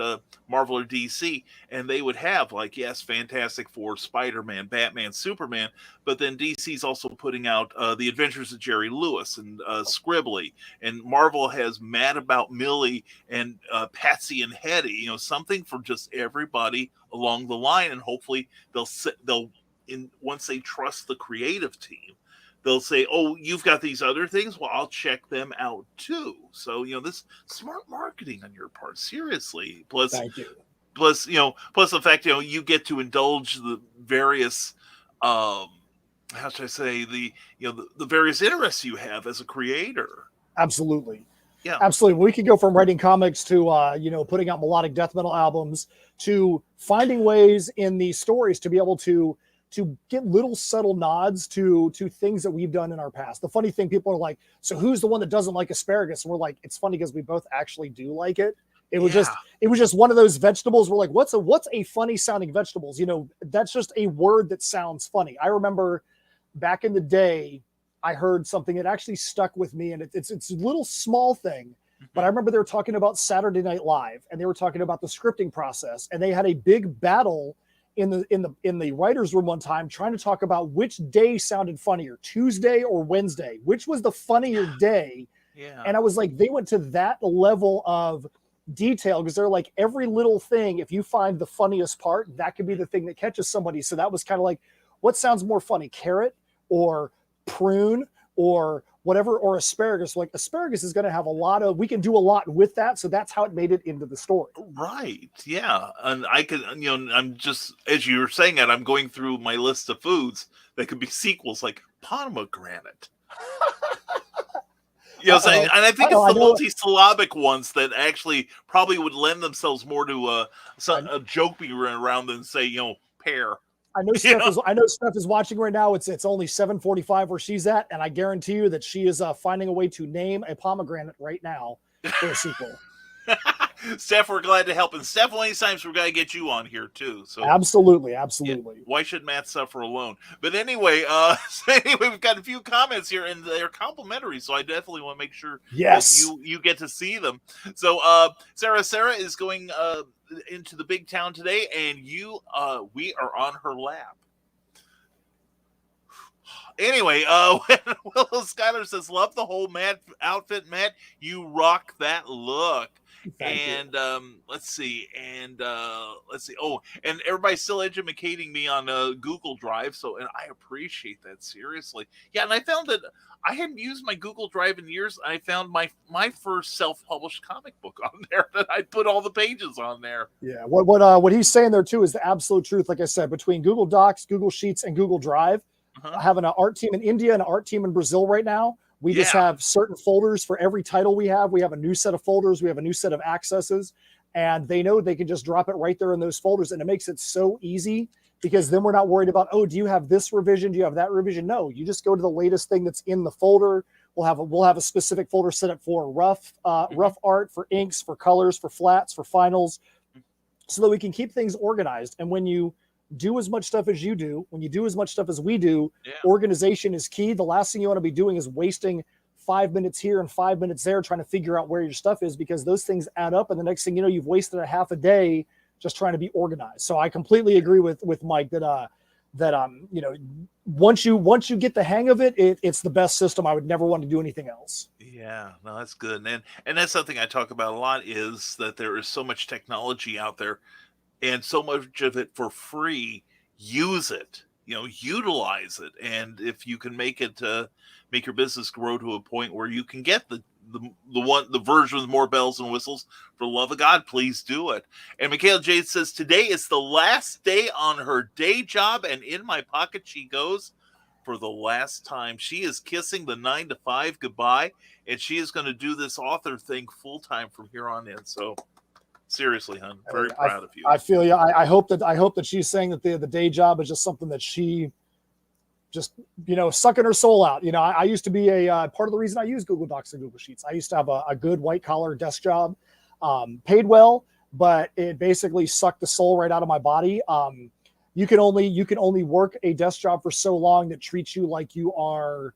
Marvel or DC, and they would have like, yes, Fantastic Four, Spider-Man, Batman, Superman, but then DC's also putting out The Adventures of Jerry Lewis and Scribbly, and Marvel has Mad About Millie and Patsy and Hetty, you know, something for just everybody along the line, and hopefully once they trust the creative team, they'll say, oh, you've got these other things? Well, I'll check them out too. So, you know, this smart marketing on your part, seriously. Thank you. Plus the fact, you know, you get to indulge the various, how should I say, the various interests you have as a creator. Absolutely. Yeah. Absolutely. We could go from writing comics to, putting out melodic death metal albums to finding ways in these stories to be able to get little subtle nods to things that we've done in our past. The funny thing, people are like, so who's the one that doesn't like asparagus? And we're like, it's funny because we both actually do like it. It was just one of those vegetables. We're like, what's a funny sounding vegetables? You know, that's just a word that sounds funny. I remember back in the day, I heard something that actually stuck with me, and it's a little small thing, but I remember they were talking about Saturday Night Live, and they were talking about the scripting process, and they had a big battle in the writer's room one time trying to talk about which day sounded funnier, Tuesday or Wednesday, which was the funnier day. Yeah. And I was like, they went to that level of detail because they're like, every little thing, if you find the funniest part, that could be the thing that catches somebody. So that was kind of like, what sounds more funny, carrot or prune or whatever, or asparagus? Like asparagus is going to have we can do a lot with that. So that's how it made it into the story. Right. Yeah. And I could, I'm just, as you were saying that, I'm going through my list of foods that could be sequels, like pomegranate. You know, and I think it's the multi-syllabic ones that actually probably would lend themselves more to a joke be around than say, you know, pear. I know Steph is watching right now. It's only 7:45 where she's at, and I guarantee you that she is finding a way to name a pomegranate right now for a sequel. Steph, we're glad to help. And Steph, one of these times we're going to get you on here too. So absolutely. Yeah, why should Matt suffer alone? But anyway, we've got a few comments here, and they're complimentary. So I definitely want to make sure that you get to see them. So Sarah is going into the big town today, and we are on her lap. Anyway, Willow Schuyler says, love the whole Matt outfit, Matt. You rock that look. Thank you. And let's see. Oh, and everybody's still educating me on Google Drive. So, and I appreciate that, seriously. Yeah, and I found that I hadn't used my Google Drive in years. I found my first self-published comic book on there that I put all the pages on there. Yeah, what he's saying there too is the absolute truth. Like I said, between Google Docs, Google Sheets, and Google Drive, having an art team in India and an art team in Brazil right now, we just have certain folders for every title we have. We have a new set of folders. We have a new set of accesses, and they know they can just drop it right there in those folders, and it makes it so easy because then we're not worried about, oh, do you have this revision? Do you have that revision? No, you just go to the latest thing that's in the folder. We'll have a specific folder set up for rough art, for inks, for colors, for flats, for finals, so that we can keep things organized. And when you do as much stuff as you do, when you do as much stuff as we do, organization is key. The last thing you want to be doing is wasting 5 minutes here and 5 minutes there trying to figure out where your stuff is, because those things add up. And the next thing you know, you've wasted a half a day just trying to be organized. So I completely agree with Mike that once you get the hang of it, it's the best system. I would never want to do anything else. Yeah, no, that's good. And that's something I talk about a lot, is that there is so much technology out there and so much of it for free. Use it, utilize it. And if you can make your business grow to a point where you can get the version with more bells and whistles, for the love of God, please do it. And Michaela Jade says, today is the last day on her day job, and in my pocket she goes for the last time. She is kissing the 9 to 5 goodbye, and she is going to do this author thing full time from here on in. So seriously, hon, very proud of you. I feel you. I hope that she's saying that the day job is just something that she just, sucking her soul out. I used to be part of the reason I use Google Docs and Google Sheets. I used to have a good white collar desk job, paid well, but it basically sucked the soul right out of my body. You can only work a desk job for so long that treats you like you are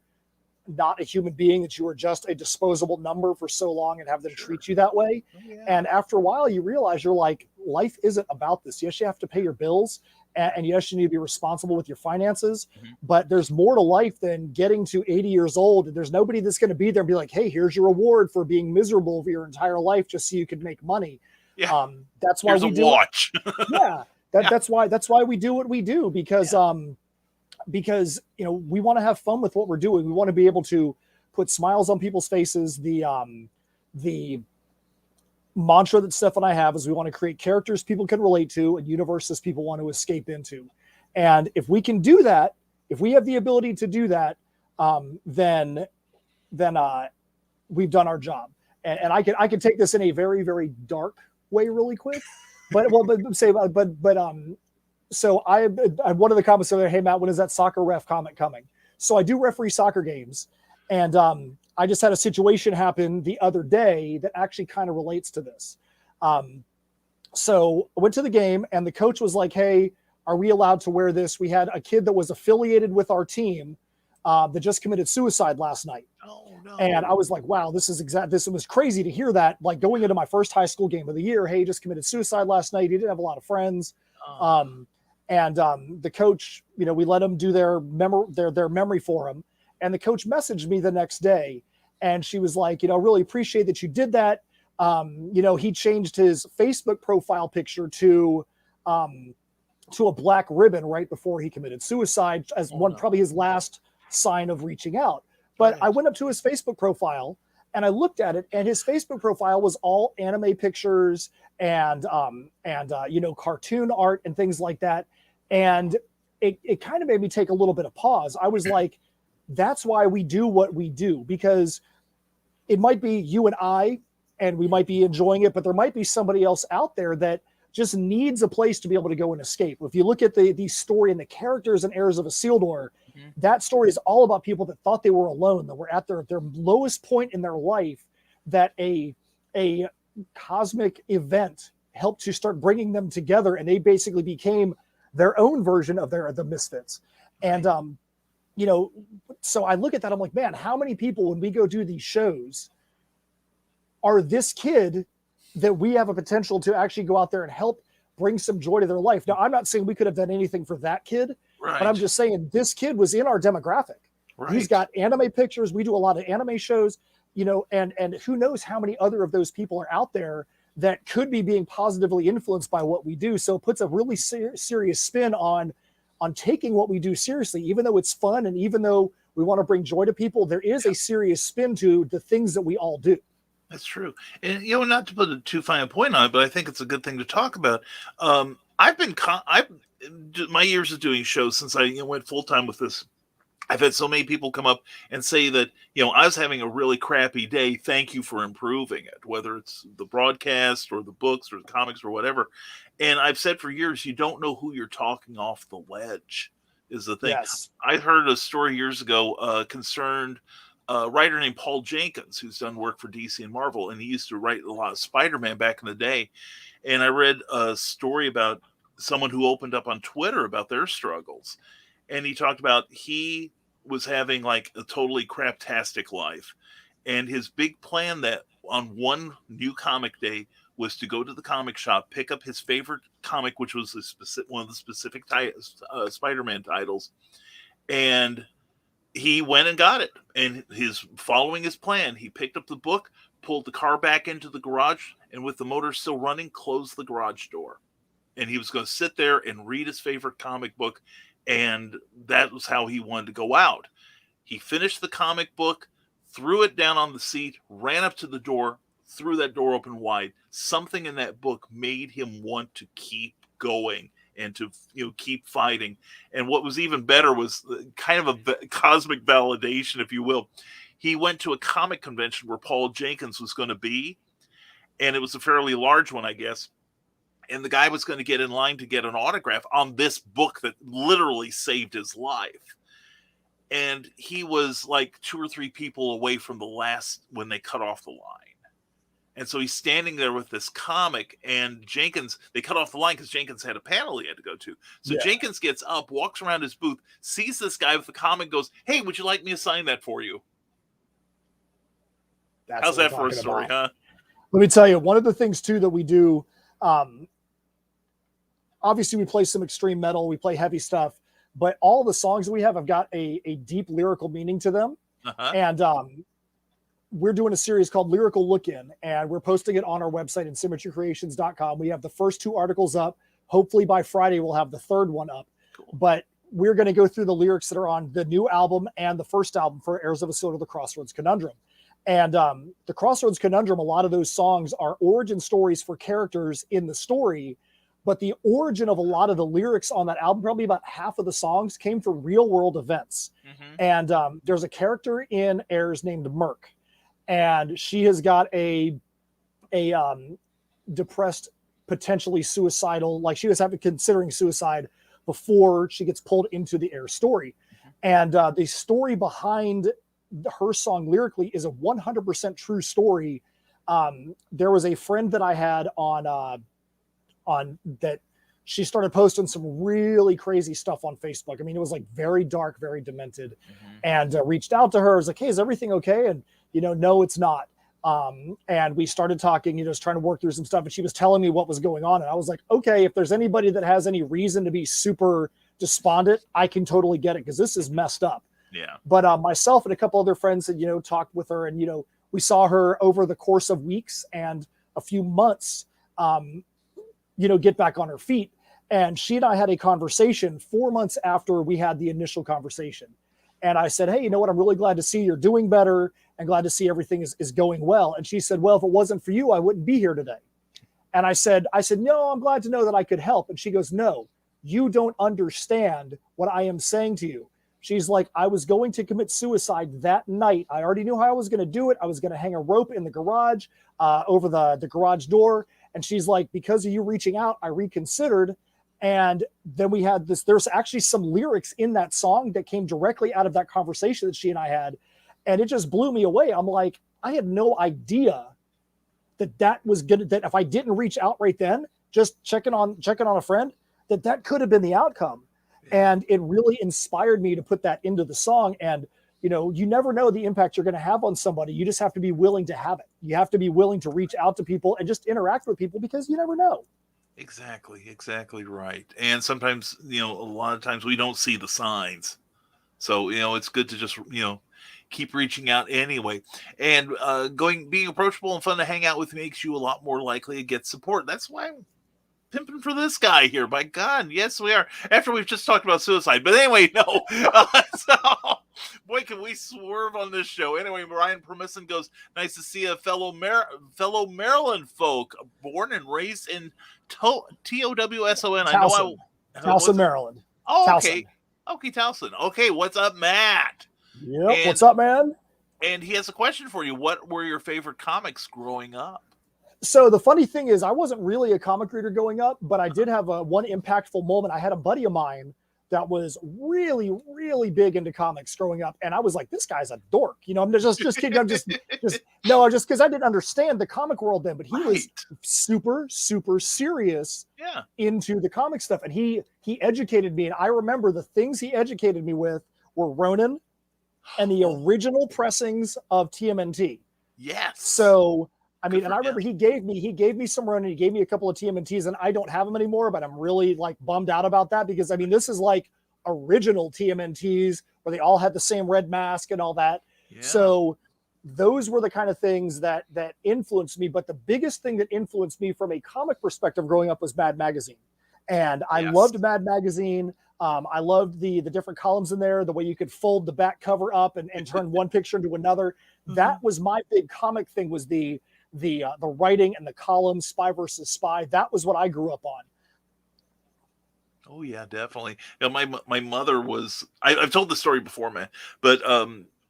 not a human being, that you are just a disposable number for so long, and have them treat you that way. Yeah. And after a while, you realize you're like, life isn't about this. Yes, you have to pay your bills, and yes, you need to be responsible with your finances, but there's more to life than getting to 80 years old. And there's nobody that's going to be there and be like, hey, here's your reward for being miserable for your entire life just so you can make money. Yeah. That's why here's we do watch. Yeah. That's why we do what we do, because we want to have fun with what we're doing. We want to be able to put smiles on people's faces. The mantra that Steph and I have is we want to create characters people can relate to and universes people want to escape into. And if we can do that, if we have the ability to do that, then we've done our job. And I can take this in a very, very dark way really quick. So I one of the comments over there, hey Matt, when is that soccer ref comment coming? So I do referee soccer games, and I just had a situation happen the other day that actually kind of relates to this. So I went to the game, and the coach was like, hey, are we allowed to wear this? We had a kid that was affiliated with our team that just committed suicide last night. Oh, no. And I was like, wow, this was crazy to hear that, like going into my first high school game of the year. Hey, he just committed suicide last night. He didn't have a lot of friends. The coach, we let them do their memory for him. And the coach messaged me the next day, and she was like, really appreciate that you did that. He changed his Facebook profile picture to a black ribbon right before he committed suicide as probably his last sign of reaching out. But I went up to his Facebook profile and I looked at it, and his Facebook profile was all anime pictures and cartoon art and things like that. And it kind of made me take a little bit of pause. I was like, that's why we do what we do, because it might be you and I, and we might be enjoying it, but there might be somebody else out there that just needs a place to be able to go and escape. If you look at the story and the characters and Heirs of Isildur, that story is all about people that thought they were alone, that were at their lowest point in their life, that a cosmic event helped to start bringing them together, and they basically became their own version of the misfits. And so I look at that, I'm like, man, how many people, when we go do these shows, are this kid that we have a potential to actually go out there and help bring some joy to their life? Now, I'm not saying we could have done anything for that kid, but I'm just saying this kid was in our demographic. He's got anime pictures. We do a lot of anime shows. and who knows how many other of those people are out there that could be being positively influenced by what we do. So it puts a really serious spin on taking what we do seriously, even though it's fun. And even though we want to bring joy to people, there is a serious spin to the things that we all do. That's true. And, not to put a too fine a point on it, but I think it's a good thing to talk about. My years of doing shows since I went full time with this, I've had so many people come up and say that, I was having a really crappy day. Thank you for improving it, whether it's the broadcast or the books or the comics or whatever. And I've said for years, you don't know who you're talking off the ledge is the thing. Yes. I heard a story years ago concerned a writer named Paul Jenkins, who's done work for DC and Marvel, and he used to write a lot of Spider-Man back in the day. And I read a story about someone who opened up on Twitter about their struggles. And he talked about he was having like a totally craptastic life. And his big plan that on one new comic day was to go to the comic shop, pick up his favorite comic, which was one of the specific Spider-Man titles. And he went and got it. And following his plan, he picked up the book, pulled the car back into the garage, and with the motor still running, closed the garage door. And he was going to sit there and read his favorite comic book. And that was how he wanted to go out. He finished the comic book, threw it down on the seat, ran up to the door, threw that door open wide. Something in that book made him want to keep going and to keep fighting. And what was even better was kind of a cosmic validation, if you will. He went to a comic convention where Paul Jenkins was going to be, and it was a fairly large one, I guess. And the guy was going to get in line to get an autograph on this book that literally saved his life. And he was like 2 or 3 people away from the last when they cut off the line. And so he's standing there with this comic, and Jenkins, they cut off the line because Jenkins had a panel he had to go to. So Jenkins gets up, walks around his booth, sees this guy with the comic, goes, "Hey, would you like me to sign that for you?" How's that for a story, huh? Let me tell you, one of the things too that we do, obviously we play some extreme metal, we play heavy stuff, but all the songs we have got a deep lyrical meaning to them. And we're doing a series called Lyrical Look-In, and we're posting it on our website in symmetrycreations.com. We have the first 2 articles up. Hopefully by Friday, we'll have the 3rd one up. Cool. But we're going to go through the lyrics that are on the new album and the first album for Heirs of Isildur, the Crossroads Conundrum. And the Crossroads Conundrum, a lot of those songs are origin stories for characters in the story, but the origin of a lot of the lyrics on that album, probably about half of the songs, came from real world events. And there's a character in Heirs named Merc, and she has got a depressed, potentially suicidal, like she was considering suicide before she gets pulled into the Heirs story. And the story behind her song lyrically is a 100% true story. There was a friend that I had on that she started posting some really crazy stuff on Facebook. I mean, it was like very dark, very demented, and reached out to her. I was like, "Hey, is everything okay?" And, no, it's not. And we started talking, just trying to work through some stuff. And she was telling me what was going on. And I was like, okay, if there's anybody that has any reason to be super despondent, I can totally get it, because this is messed up. Yeah. But myself and a couple other friends had, talked with her, and, we saw her over the course of weeks and a few months, get back on her feet. And she and I had a conversation 4 months after we had the initial conversation. And I said, "Hey, you know what? I'm really glad to see you're doing better and glad to see everything is going well." And she said, "Well, if it wasn't for you, I wouldn't be here today." And I said, "No, I'm glad to know that I could help." And she goes, "No, you don't understand what I am saying to you." She's like, "I was going to commit suicide that night. I already knew how I was going to do it. I was going to hang a rope in the garage over the garage door." And she's like, "Because of you reaching out, I reconsidered." And then we had this, there's actually some lyrics in that song that came directly out of that conversation that she and I had. And it just blew me away. I'm like, I had no idea that was good, that if I didn't reach out right then, just checking on a friend, that could have been the outcome. And it really inspired me to put that into the song. And, you never know the impact you're going to have on somebody. You just have to be willing to have it. You have to be willing to reach out to people and just interact with people, because you never know. Exactly right. And sometimes, a lot of times we don't see the signs. So, it's good to just, keep reaching out anyway. And being approachable and fun to hang out with makes you a lot more likely to get support. That's why I'm pimping for this guy here. My God, yes, we are. After we've just talked about suicide. But anyway, no. So, boy, can we swerve on this show. Anyway, Ryan Permisson goes, nice to see a fellow Maryland folk, born and raised in Towson. Towson, Maryland. Oh, okay. Towson. Okay, Towson. Okay, what's up, Matt? Yep, what's up, man? And he has a question for you. What were your favorite comics growing up? So the funny thing is, I wasn't really a comic reader growing up, but I did have one impactful moment. I had a buddy of mine that was really, really big into comics growing up, and I was like, "This guy's a dork," you know. I'm just kidding. I'm just because I didn't understand the comic world then, but he was super, super serious into the comic stuff, and he educated me. And I remember the things he educated me with were Ronin and the original pressings of TMNT. Yes. So. I mean, and I remember he gave me some Ronin, he gave me a couple of TMNTs, and I don't have them anymore, but I'm really like bummed out about that because I mean, this is like original TMNTs where they all had the same red mask and all that. Yeah. So those were the kind of things that influenced me. But the biggest thing that influenced me from a comic perspective growing up was Mad Magazine. And I loved Mad Magazine. I loved the different columns in there, the way you could fold the back cover up and turn one picture into another. That was my big comic thing, was the writing and the columns, spy versus spy. That was what I grew up on. Oh yeah, definitely. You know, my mother was. I've told the story before, man. But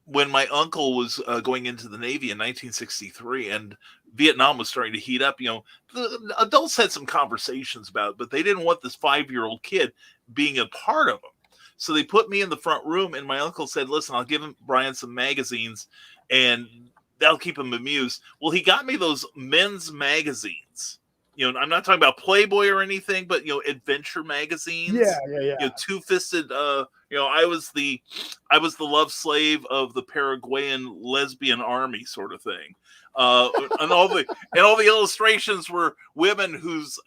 when my uncle was going into the Navy in 1963, and Vietnam was starting to heat up, you know, the adults had some conversations about it, but they didn't want this 5-year-old kid being a part of them. So they put me in the front room, and my uncle said, "Listen, I'll give Brian some magazines, and that'll keep him amused." Well, he got me those men's magazines. You know, I'm not talking about Playboy or anything, but, you know, adventure magazines. Yeah. You know, two-fisted. You know, I was the love slave of the Paraguayan lesbian army, sort of thing. And all the illustrations were women whose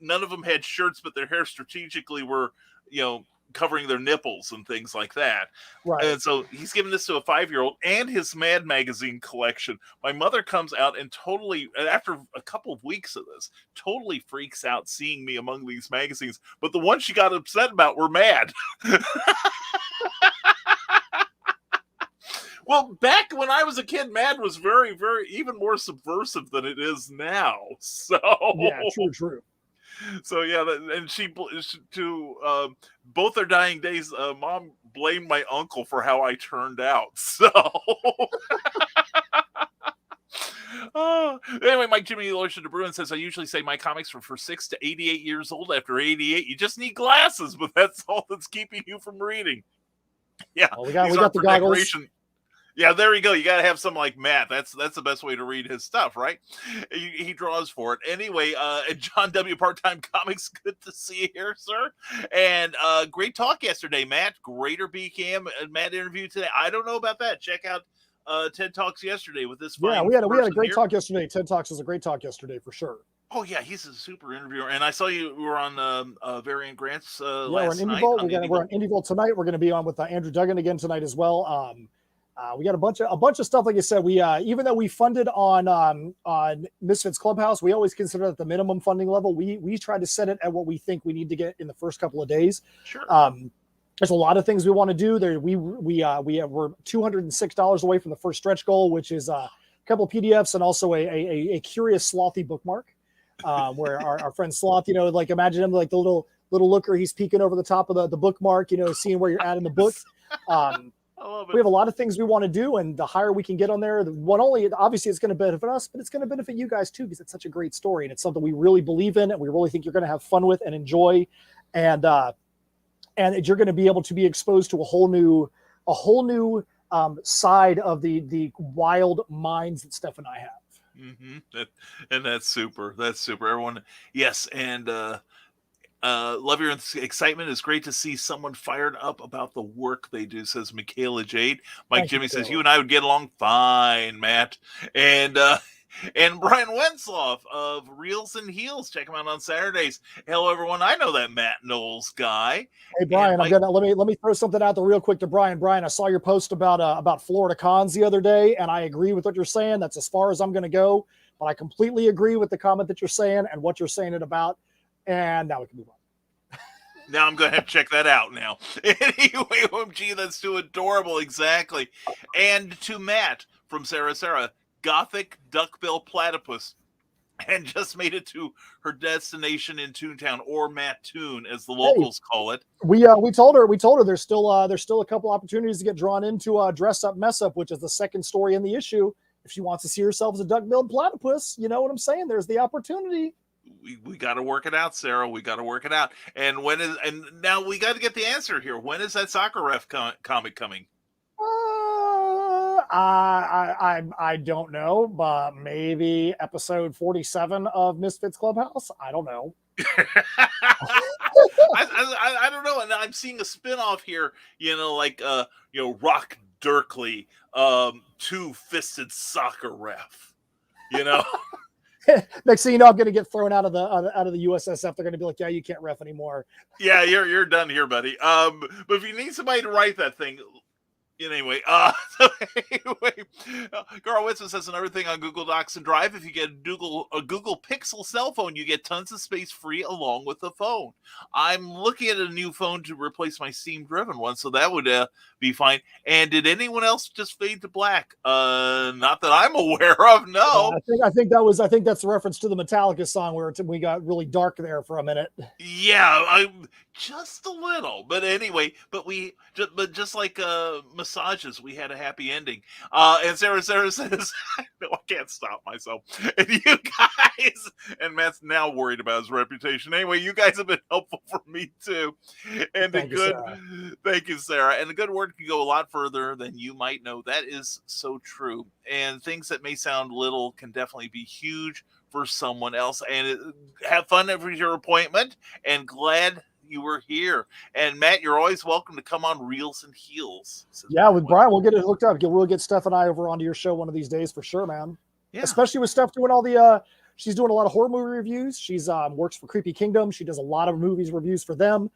none of them had shirts, but their hair strategically were, you know, covering their nipples and things like that. Right. And so he's giving this to a 5-year-old and his Mad Magazine collection. My mother comes out and totally, after a couple of weeks of this, totally freaks out seeing me among these magazines. But the ones she got upset about were Mad. Well, back when I was a kid, Mad was very, very, even more subversive than it is now. So yeah, true. So yeah, and to both their dying days, Mom blamed my uncle for how I turned out. So anyway, Mike Jimmy Loisha de Bruin says, I usually say my comics are for 6 to 88 years old. After 88, you just need glasses, but that's all that's keeping you from reading. Yeah, well, we got the goggles. Decoration. Yeah, there you go. You got to have something like Matt. That's the best way to read his stuff, right? He draws for it. Anyway, John W. Part-Time Comics, good to see you here, sir. And great talk yesterday, Matt. Greater BKM Matt interview today. I don't know about that. Check out TED Talks yesterday with this. Yeah, we had a great talk yesterday. TED Talks was a great talk yesterday for sure. Oh yeah, he's a super interviewer, and I saw you were on Variant Grants last night. We're on Indie Vault tonight. We're going to be on with Andrew Duggan again tonight as well. We got a bunch of stuff. Like I said, we even though we funded on Misfits Clubhouse, we always consider that the minimum funding level. We try to set it at what we think we need to get in the first couple of days. Sure. There's a lot of things we want to do. We're $206 away from the first stretch goal, which is a couple of PDFs and also a curious slothy bookmark, where our friend Sloth, you know, like imagine him like the little looker. He's peeking over the top of the bookmark, you know, seeing where you're at in the book. We have a lot of things we want to do, and the higher we can get on there, obviously it's going to benefit us, but it's going to benefit you guys too, because it's such a great story and it's something we really believe in and we really think you're going to have fun with and enjoy, and you're going to be able to be exposed to a whole new side of the wild minds that Steph and I have. Mm-hmm. And that's super. That's super. Everyone, yes, and love your excitement. It's great to see someone fired up about the work they do, says Michaela Jade. Mike Jimmy says, you and I would get along fine, Matt. And And Brian Wensloff of Reels and Heels. Check him out on Saturdays. Hello, everyone. I know that Matt Knowles guy. Hey Brian, And I'm gonna let me throw something out there real quick to Brian. Brian, I saw your post about Florida cons the other day, and I agree with what you're saying. That's as far as I'm gonna go, but I completely agree with the comment that you're saying and what you're saying it about. And now we can move on. Now I'm going to have to check that out now. Anyway, OMG, that's too adorable. Exactly. And to Matt from Sarah, Gothic Duckbill Platypus, and just made it to her destination in Toontown, or Matt Toon, as the locals call it. We told her there's still a couple opportunities to get drawn into Dress Up Mess Up, which is the second story in the issue. If she wants to see herself as a duck-billed platypus, you know what I'm saying? There's the opportunity. We got to work it out, Sarah. We got to work it out. And now we got to get the answer here. When is that soccer ref comic coming? I don't know, but maybe episode 47 of Misfits Clubhouse. I don't know. I don't know. And I'm seeing a spinoff here. Rock Dirkley, two-fisted soccer ref. Next thing you know, I'm going to get thrown out of the USSF. They're going to be like, "Yeah, you can't ref anymore." Yeah, you're done here, buddy. But if you need somebody to write that thing, anyway, Carl Whitson says another thing on Google Docs and Drive. If you get a Google Pixel cell phone, you get tons of space free along with the phone. I'm looking at a new phone to replace my Steam-driven one, so that would be fine. And did anyone else just fade to black? Not that I'm aware of. No. I think that's a reference to the Metallica song where we got really dark there for a minute. Yeah, just a little, but anyway, but just like massages, we had a happy ending. And Sarah says, "No, I can't stop myself." And you guys, and Matt's now worried about his reputation. Anyway, you guys have been helpful for me too. And thank you, Sarah. And the good word can go a lot further than you might know. That is so true. And things that may sound little can definitely be huge for someone else. And have fun every your appointment. And glad you were here. And Matt, you're always welcome to come on Reels and Heels. Yeah, with Brian, we'll get it hooked up. We'll get Steph and I over onto your show one of these days for sure, man. Yeah. Especially with Steph doing all the she's doing a lot of horror movie reviews. She's works for Creepy Kingdom. She does a lot of movies reviews for them.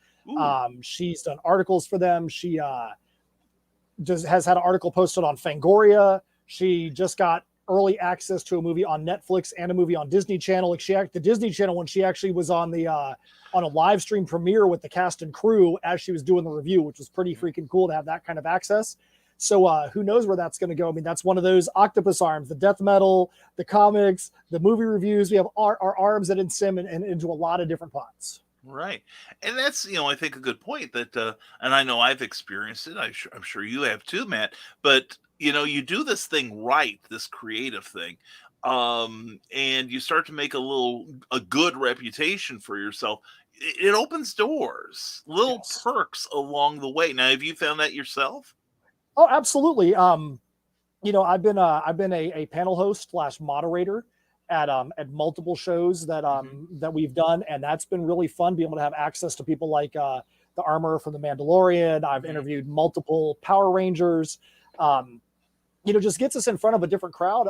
She's done articles for them. She has had an article posted on Fangoria. She just got early access to a movie on Netflix and a movie on Disney Channel. Like the Disney Channel when she actually was on a live stream premiere with the cast and crew as she was doing the review, which was pretty freaking cool to have that kind of access. So who knows where that's going to go? I mean, that's one of those octopus arms, the death metal, the comics, the movie reviews. We have our arms that sim and into a lot of different pots. Right. And that's, I think a good point that, and I know I've experienced it. I'm sure you have too, Matt, but you do this thing right, this creative thing. And you start to make a good reputation for yourself. It opens doors, little perks along the way. Now, have you found that yourself? Oh, absolutely. I've been a panel host / moderator at multiple shows that we've done, and that's been really fun. Being able to have access to people like the Armorer from the Mandalorian. I've interviewed multiple Power Rangers. Just gets us in front of a different crowd.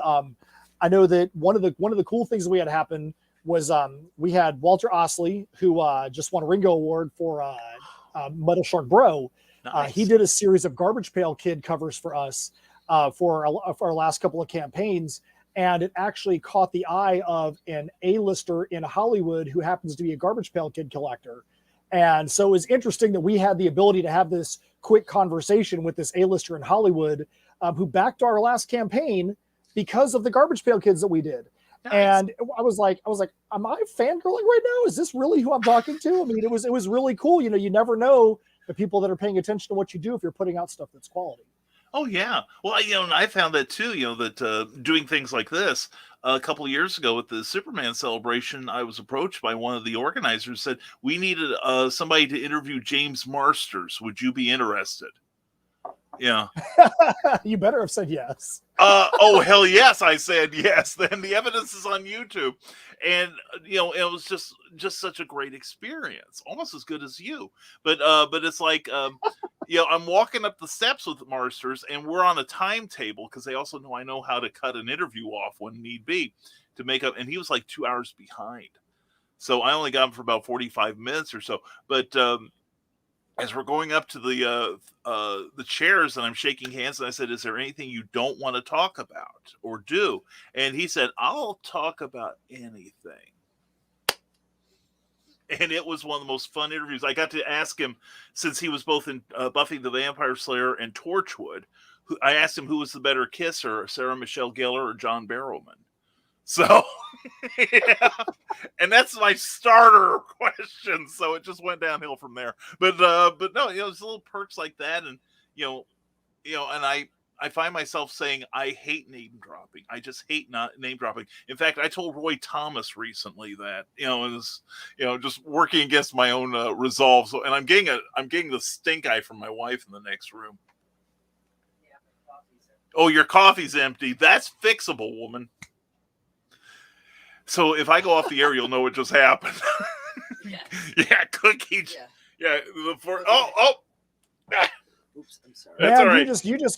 I know that one of the cool things that we had happen was we had Walter Osley, who just won a Ringo Award for Metal Shark Bro. Nice. He did a series of Garbage Pail Kid covers for us for our last couple of campaigns, and it actually caught the eye of an A-lister in Hollywood who happens to be a Garbage Pail Kid collector. And so it was interesting that we had the ability to have this quick conversation with this A-lister in Hollywood who backed our last campaign because of the Garbage Pail Kids that we did. Nice. And I was like, am I fangirling right now? Is this really who I'm talking to? I mean, it was really cool. You never know the people that are paying attention to what you do if you're putting out stuff that's quality. Oh yeah. Well, and I found that too, that doing things like this a couple of years ago with the Superman celebration, I was approached by one of the organizers, said, we needed somebody to interview James Marsters. Would you be interested? Yeah. You better have said yes. Oh, hell yes. I said yes. Then the evidence is on YouTube. And, it was just such a great experience, almost as good as you. But it's like, I'm walking up the steps with Marsters, and we're on a timetable because they also know I know how to cut an interview off when need be to make up. And he was like 2 hours behind, so I only got him for about 45 minutes or so. But as we're going up to the chairs, and I'm shaking hands, and I said, "Is there anything you don't want to talk about or do?" And he said, "I'll talk about anything." And it was one of the most fun interviews. I got to ask him, since he was both in Buffy the Vampire Slayer and Torchwood, I asked him who was the better kisser, Sarah Michelle Gellar or John Barrowman. So, yeah. And that's my starter question. So it just went downhill from there. But no, it's little perks like that, and and I find myself saying I hate name dropping. I just hate not name dropping. In fact, I told Roy Thomas recently that it was just working against my own resolve. So, and I'm getting the stink eye from my wife in the next room. Yeah, my coffee's empty. Oh, your coffee's empty. That's fixable, woman. So if I go off the air, you'll know what just happened. Yeah. Yeah, cookies. Yeah. Oops, I'm sorry. That's all right. You just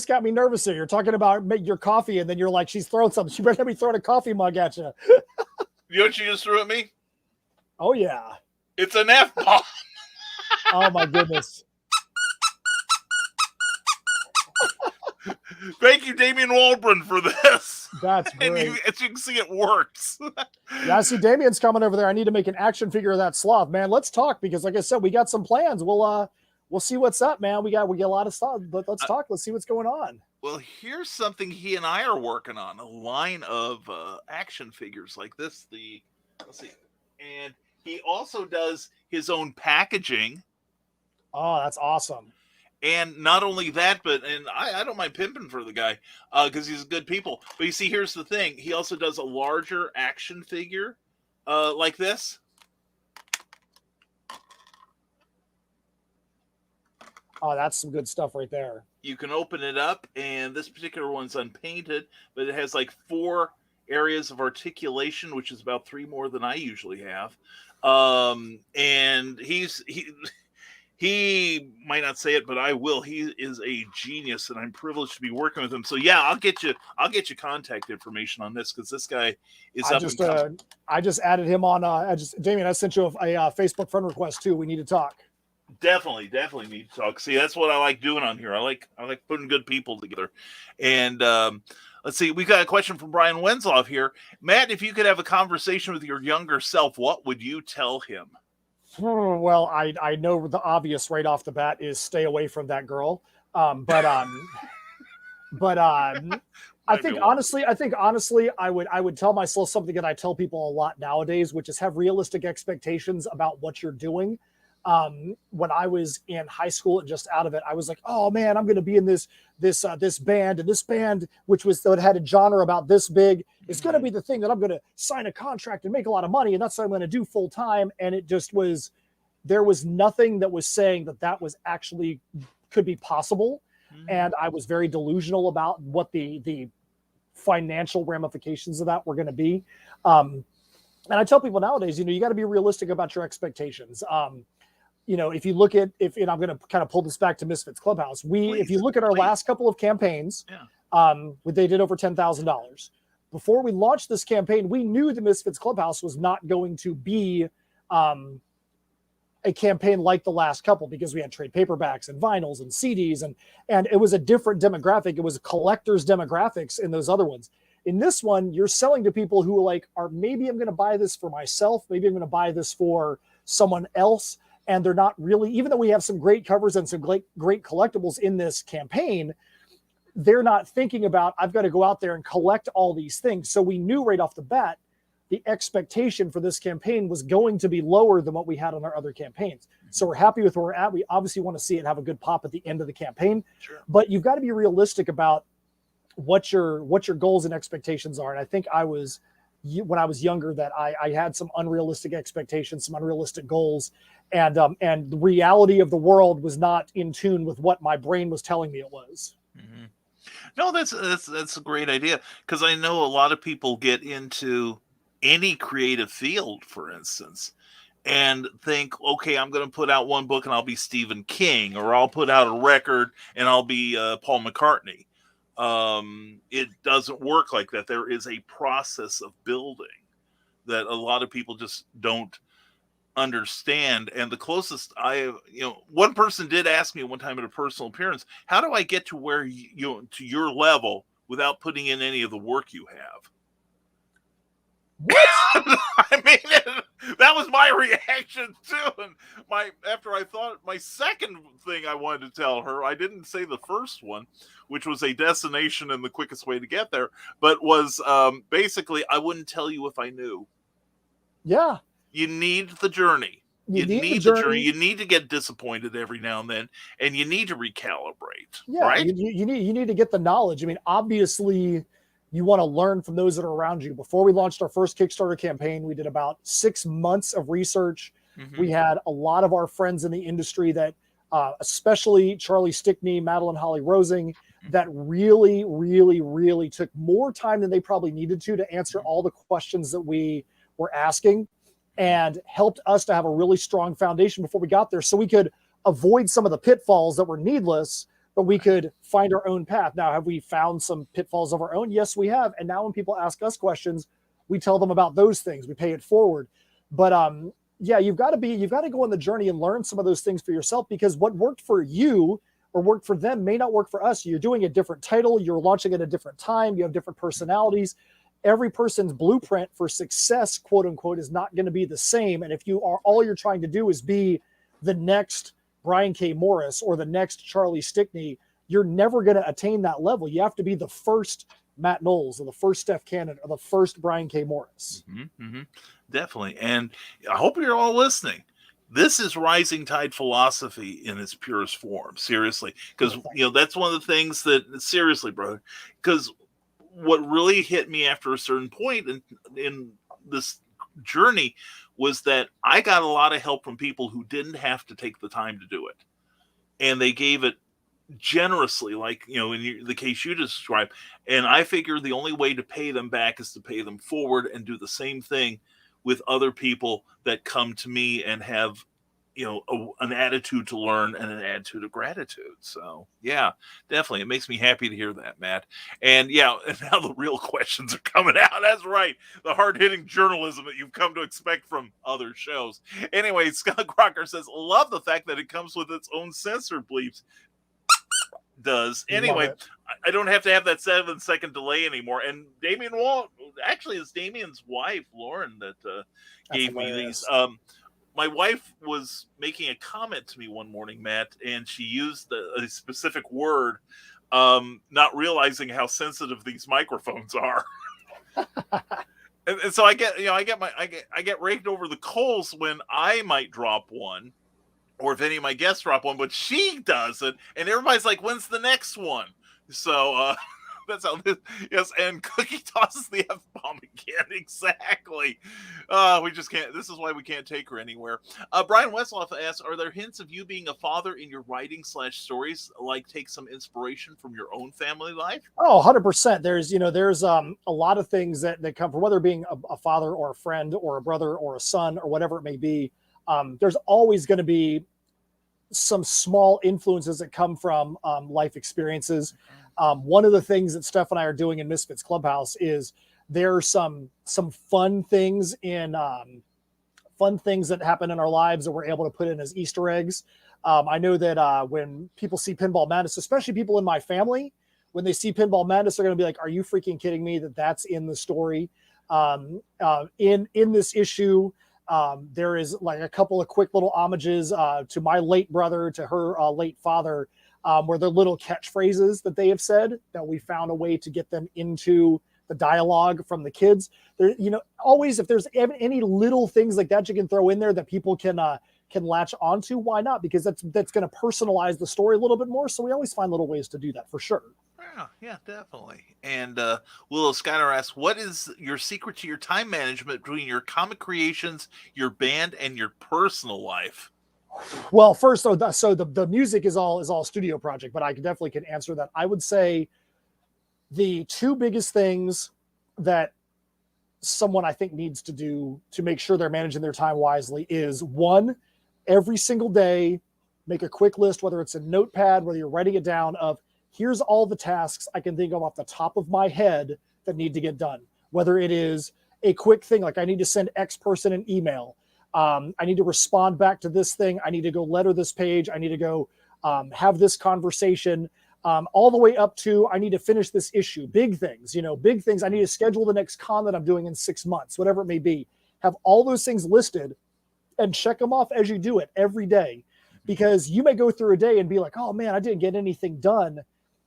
got me nervous here. You're talking about your coffee, and then you're like, she's throwing something. She better be throwing a coffee mug at you. You know what you just threw at me? Oh yeah. It's an F-bomb. Oh my goodness. Thank you, Damian Waldron, for this. That's great. And as you can see, it works. Yeah, I see Damian's coming over there. I need to make an action figure of that sloth, man. Let's talk, because like I said, we got some plans. We'll see what's up, man. We got a lot of stuff, but let's talk. Let's see what's going on. Well, here's something he and I are working on, a line of action figures like this. Let's see. And he also does his own packaging. Oh, that's awesome. And not only that, but I don't mind pimping for the guy because he's good people. But you see, here's the thing. He also does a larger action figure like this. Oh, that's some good stuff right there. You can open it up, and this particular one's unpainted, but it has like 4 areas of articulation, which is about 3 more than I usually have. And he might not say it, but I will. He is a genius, and I'm privileged to be working with him. So yeah, I'll get you contact information on this, because this guy is up and coming. I just added him on. Damien, I sent you a Facebook friend request too. We need to talk. Definitely need to talk. See, that's what I like doing on here. I like putting good people together. And let's see, we got a question from Brian Wensloff here. Matt, if you could have a conversation with your younger self, what would you tell him? Well, I know the obvious right off the bat is stay away from that girl. I think honestly, I would tell myself something that I tell people a lot nowadays, which is have realistic expectations about what you're doing. When I was in high school and just out of it, I was like, oh man, I'm going to be in this band, and this band, that had a genre about this big, is going to be the thing that I'm going to sign a contract and make a lot of money, and that's what I'm going to do full time. And it just was, there was nothing that was saying that was actually could be possible. Mm-hmm. And I was very delusional about what the financial ramifications of that were going to be. And I tell people nowadays, you got to be realistic about your expectations. If you look at, and I'm going to kind of pull this back to Misfits Clubhouse. If you look at our last couple of campaigns, they did over $10,000. Before we launched this campaign, we knew the Misfits Clubhouse was not going to be a campaign like the last couple, because we had trade paperbacks and vinyls and CDs, and it was a different demographic. It was collectors demographics in those other ones. In this one, you're selling to people who are maybe I'm going to buy this for myself, maybe I'm going to buy this for someone else. And they're not really, even though we have some great covers and some great collectibles in this campaign, they're not thinking about, I've got to go out there and collect all these things. So we knew right off the bat, the expectation for this campaign was going to be lower than what we had on our other campaigns. So we're happy with where we're at. We obviously want to see it have a good pop at the end of the campaign, sure, but you've got to be realistic about what your goals and expectations are. And I think when I was younger, that I had some unrealistic expectations, some unrealistic goals, and the reality of the world was not in tune with what my brain was telling me it was. Mm-hmm. No, that's a great idea, because I know a lot of people get into any creative field, for instance, and think, okay, I'm going to put out one book and I'll be Stephen King, or I'll put out a record and I'll be Paul McCartney. It doesn't work like that. There is a process of building that a lot of people just don't understand. And the closest one person did ask me one time at a personal appearance, how do I get to where to your level without putting in any of the work you have? I mean, that was my reaction too. And after I thought, my second thing I wanted to tell her, I didn't say the first one, which was a destination and the quickest way to get there, but was basically, I wouldn't tell you if I knew. Yeah. You need the journey. You need the journey. You need to get disappointed every now and then, and you need to recalibrate. Yeah, right? You need to get the knowledge. I mean, obviously, you want to learn from those that are around you. Before we launched our first Kickstarter campaign, we did about 6 months of research. Mm-hmm. We had a lot of our friends in the industry that, especially Charlie Stickney, Madeline Holly Rosing, that really, really, really took more time than they probably needed to answer all the questions that we were asking, and helped us to have a really strong foundation before we got there, so we could avoid some of the pitfalls that were needless, but we could find our own path. Now, have we found some pitfalls of our own? Yes, we have. And now when people ask us questions, we tell them about those things. We pay it forward. But yeah, you've got to go on the journey and learn some of those things for yourself, because what worked for you or worked for them may not work for us. You're doing a different title. You're launching at a different time. You have different personalities. Every person's blueprint for success, quote unquote, is not going to be the same. And if all you're trying to do is be the next Brian K. Morris or the next Charlie Stickney, you're never going to attain that level. You have to be the first Matt Knowles or the first Steph Cannon or the first Brian K. Morris. Mm-hmm, mm-hmm. Definitely. And I hope you're all listening. This is rising tide philosophy in its purest form. Seriously. Because, that's one of the things that, seriously, brother, because what really hit me after a certain point in this journey was that I got a lot of help from people who didn't have to take the time to do it. And they gave it generously, like, in the case you described. And I figure the only way to pay them back is to pay them forward, and do the same thing with other people that come to me and have, an attitude to learn and an attitude of gratitude. So yeah, definitely. It makes me happy to hear that, Matt. And yeah, and now the real questions are coming out. That's right. The hard-hitting journalism that you've come to expect from other shows. Anyway, Scott Crocker says, love the fact that it comes with its own censored bleeps. Does. Anyway, I don't have to have that 7-second delay anymore. And Damien Wall, actually, it's Damien's wife, Lauren, that gave me these. My wife was making a comment to me one morning, Matt, and she used a specific word, not realizing how sensitive these microphones are. and so I get raked over the coals when I might drop one, or if any of my guests drop one, but she doesn't, and everybody's like, "When's the next one?" So that's how this. Yes, and Cookie tosses the F-bomb again. Exactly. We just can't. This is why we can't take her anywhere. Brian Westloff asks, "Are there hints of you being a father in your writing / stories? Like, take some inspiration from your own family life?" Oh, 100%. There's a lot of things that come from, whether being a father or a friend or a brother or a son or whatever it may be. There's always going to be some small influences that come from life experiences. One of the things that Steph and I are doing in Misfits Clubhouse is there are some fun things that happen in our lives that we're able to put in as Easter eggs. I know that when people see Pinball Madness, especially people in my family, when they see Pinball Madness, they're going to be like, "Are you freaking kidding me that that's in the story?" In this issue, there is like a couple of quick little homages to my late brother, to her late father, where they're little catchphrases that they have said that we found a way to get them into the dialogue from the kids. There, always, if there's any little things like that you can throw in there that people can latch onto, why not? Because that's going to personalize the story a little bit more. So we always find little ways to do that for sure. Yeah, definitely. And Willow Skyler asks, what is your secret to your time management between your comic creations, your band, and your personal life? Well, first, so the music is all studio project, but I definitely can answer that. I would say the two biggest things that someone I think needs to do to make sure they're managing their time wisely is, one, every single day, make a quick list, whether it's a notepad, whether you're writing it down, of here's all the tasks I can think of off the top of my head that need to get done. Whether it is a quick thing, like I need to send X person an email. I need to respond back to this thing. I need to go letter this page. I need to go have this conversation, all the way up to I need to finish this issue. Big things, big things. I need to schedule the next con that I'm doing in 6 months, whatever it may be. Have all those things listed and check them off as you do it every day. Because you may go through a day and be like, oh man, I didn't get anything done.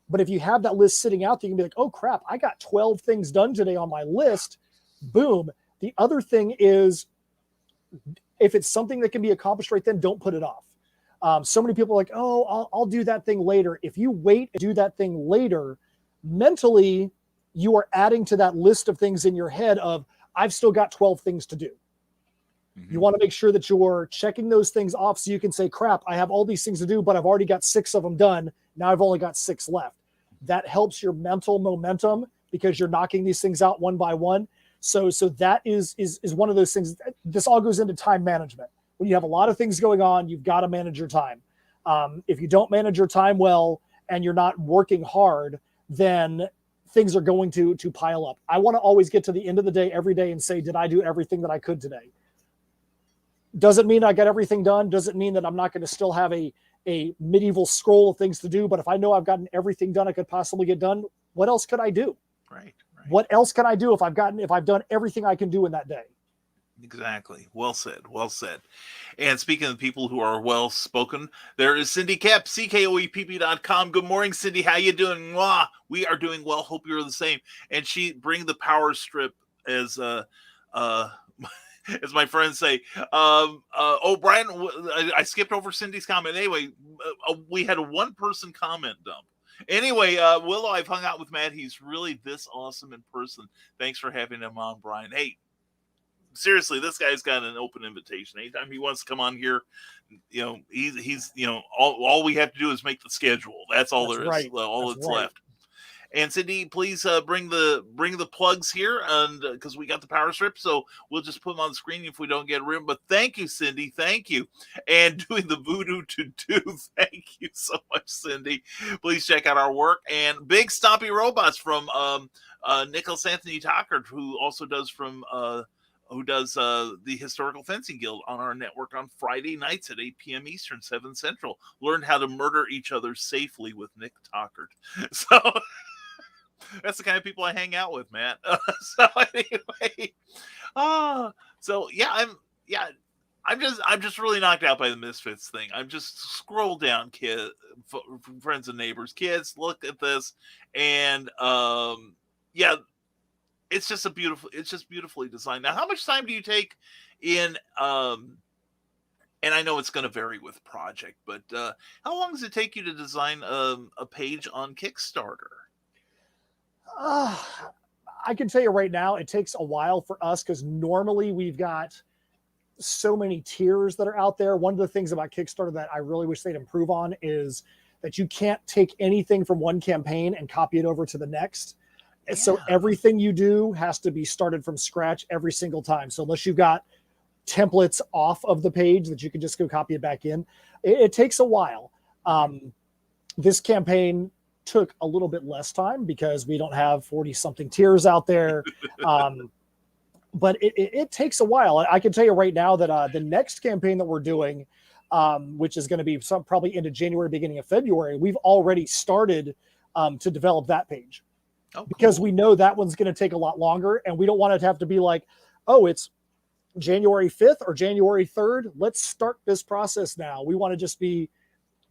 But if you have that list sitting out there, you can be like, oh crap, I got 12 things done today on my list. Boom. The other thing is, if it's something that can be accomplished right then, don't put it off. So many people are like, oh, I'll do that thing later. If you wait and do that thing later, mentally, you are adding to that list of things in your head of, I've still got 12 things to do. You want to make sure that you're checking those things off so you can say, crap, I have all these things to do, but I've already got 6 of them done. Now I've only got 6 left. That helps your mental momentum because you're knocking these things out one by one. So that is one of those things. This all goes into time management. When you have a lot of things going on, you've got to manage your time. If you don't manage your time well and you're not working hard, then things are going to pile up. I want to always get to the end of the day every day and say, did I do everything that I could today? Doesn't mean I got everything done. Doesn't mean that I'm not going to still have a medieval scroll of things to do. But if I know I've gotten everything done I could possibly get done, what else could I do? Right. What else can I do if I've done everything I can do in that day? Exactly. Well said. Well said. And speaking of people who are well spoken, there is Cindy Kep, CKOEPP.com. Good morning, Cindy. How you doing? Mwah. We are doing well. Hope you're the same. And she bring the power strip as as my friends say. Brian, I skipped over Cindy's comment. Anyway, we had a one-person comment dump. Anyway, Willow, I've hung out with Matt. He's really this awesome in person. Thanks for having him on, Brian. Hey, seriously, this guy's got an open invitation. Anytime he wants to come on here, he's all we have to do is make the schedule. That's all there is. Right. All that's left. And Cindy, please bring the plugs here, and because we got the power strip, so we'll just put them on the screen if we don't get rid. But thank you, Cindy, thank you, and doing the voodoo to do. Thank you so much, Cindy. Please check out our work. And Big Stompy Robots from Nicholas Anthony Tockard, who also does the Historical Fencing Guild on our network on Friday nights at 8 p.m. Eastern, 7 Central. Learn how to murder each other safely with Nick Tockard. So that's the kind of people I hang out with, Matt. So anyway, I'm just really knocked out by the Misfits thing. I'm just scroll down, kids, friends and neighbors, kids, look at this, and it's just beautifully designed. Now, how much time do you take in? And I know it's going to vary with project, but how long does it take you to design a page on Kickstarter? I can tell you right now, it takes a while for us because normally we've got so many tiers that are out there. One of the things about Kickstarter that I really wish they'd improve on is that you can't take anything from one campaign and copy it over to the next. Yeah. So everything you do has to be started from scratch every single time. So unless you've got templates off of the page that you can just go copy it back in, it takes a while. This campaign took a little bit less time because we don't have 40 something tiers out there. But it takes a while. I can tell you right now that the next campaign that we're doing, which is going to be probably into January, beginning of February, we've already started to develop that page. Oh, because we know that one's going to take a lot longer, and we don't want it to have to be like, oh, it's January 5th or January 3rd. Let's start this process now. We want to just be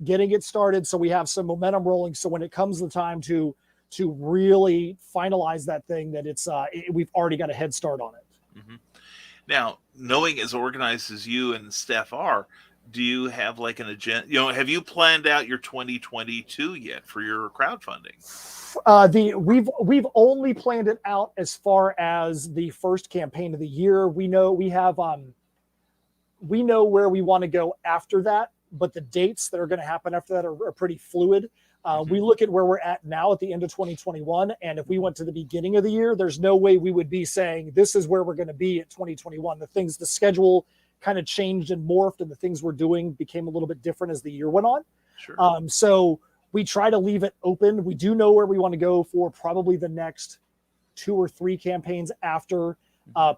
getting it started so we have some momentum rolling. So when it comes the time to really finalize that thing, that we've already got a head start on it. Mm-hmm. Now, knowing as organized as you and Steph are, do you have like an agenda? Have you planned out your 2022 yet for your crowdfunding? We've only planned it out as far as the first campaign of the year. We know where we want to go after that, but the dates that are going to happen after that are pretty fluid. We look at where we're at now at the end of 2021, and if we went to the beginning of the year, there's no way we would be saying this is where we're going to be at 2021. The schedule kind of changed and morphed, and the things we're doing became a little bit different as the year went on. Sure. So we try to leave it open. We do know where we want to go for probably the next 2 or 3 campaigns after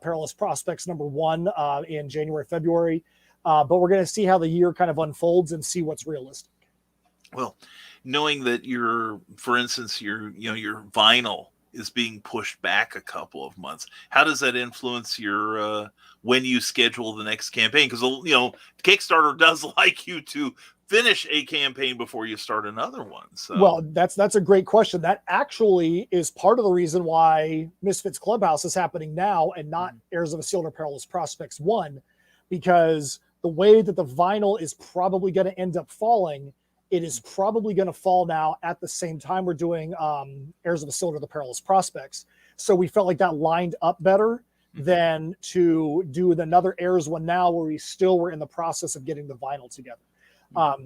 Perilous Prospects #1 in January, February. But we're going to see how the year kind of unfolds and see what's realistic. Well, knowing that for instance, your vinyl is being pushed back a couple of months, how does that influence your when you schedule the next campaign? Because Kickstarter does like you to finish a campaign before you start another one. So, well, that's a great question. That actually is part of the reason why Misfits Clubhouse is happening now and not Heirs of Isildur Perilous Prospects 1, because the way that the vinyl is probably going to end up falling, it is probably going to fall now at the same time we're doing Heirs of Isildur the Perilous Prospects. So we felt like that lined up better than to do another Heirs one now, where we still were in the process of getting the vinyl together.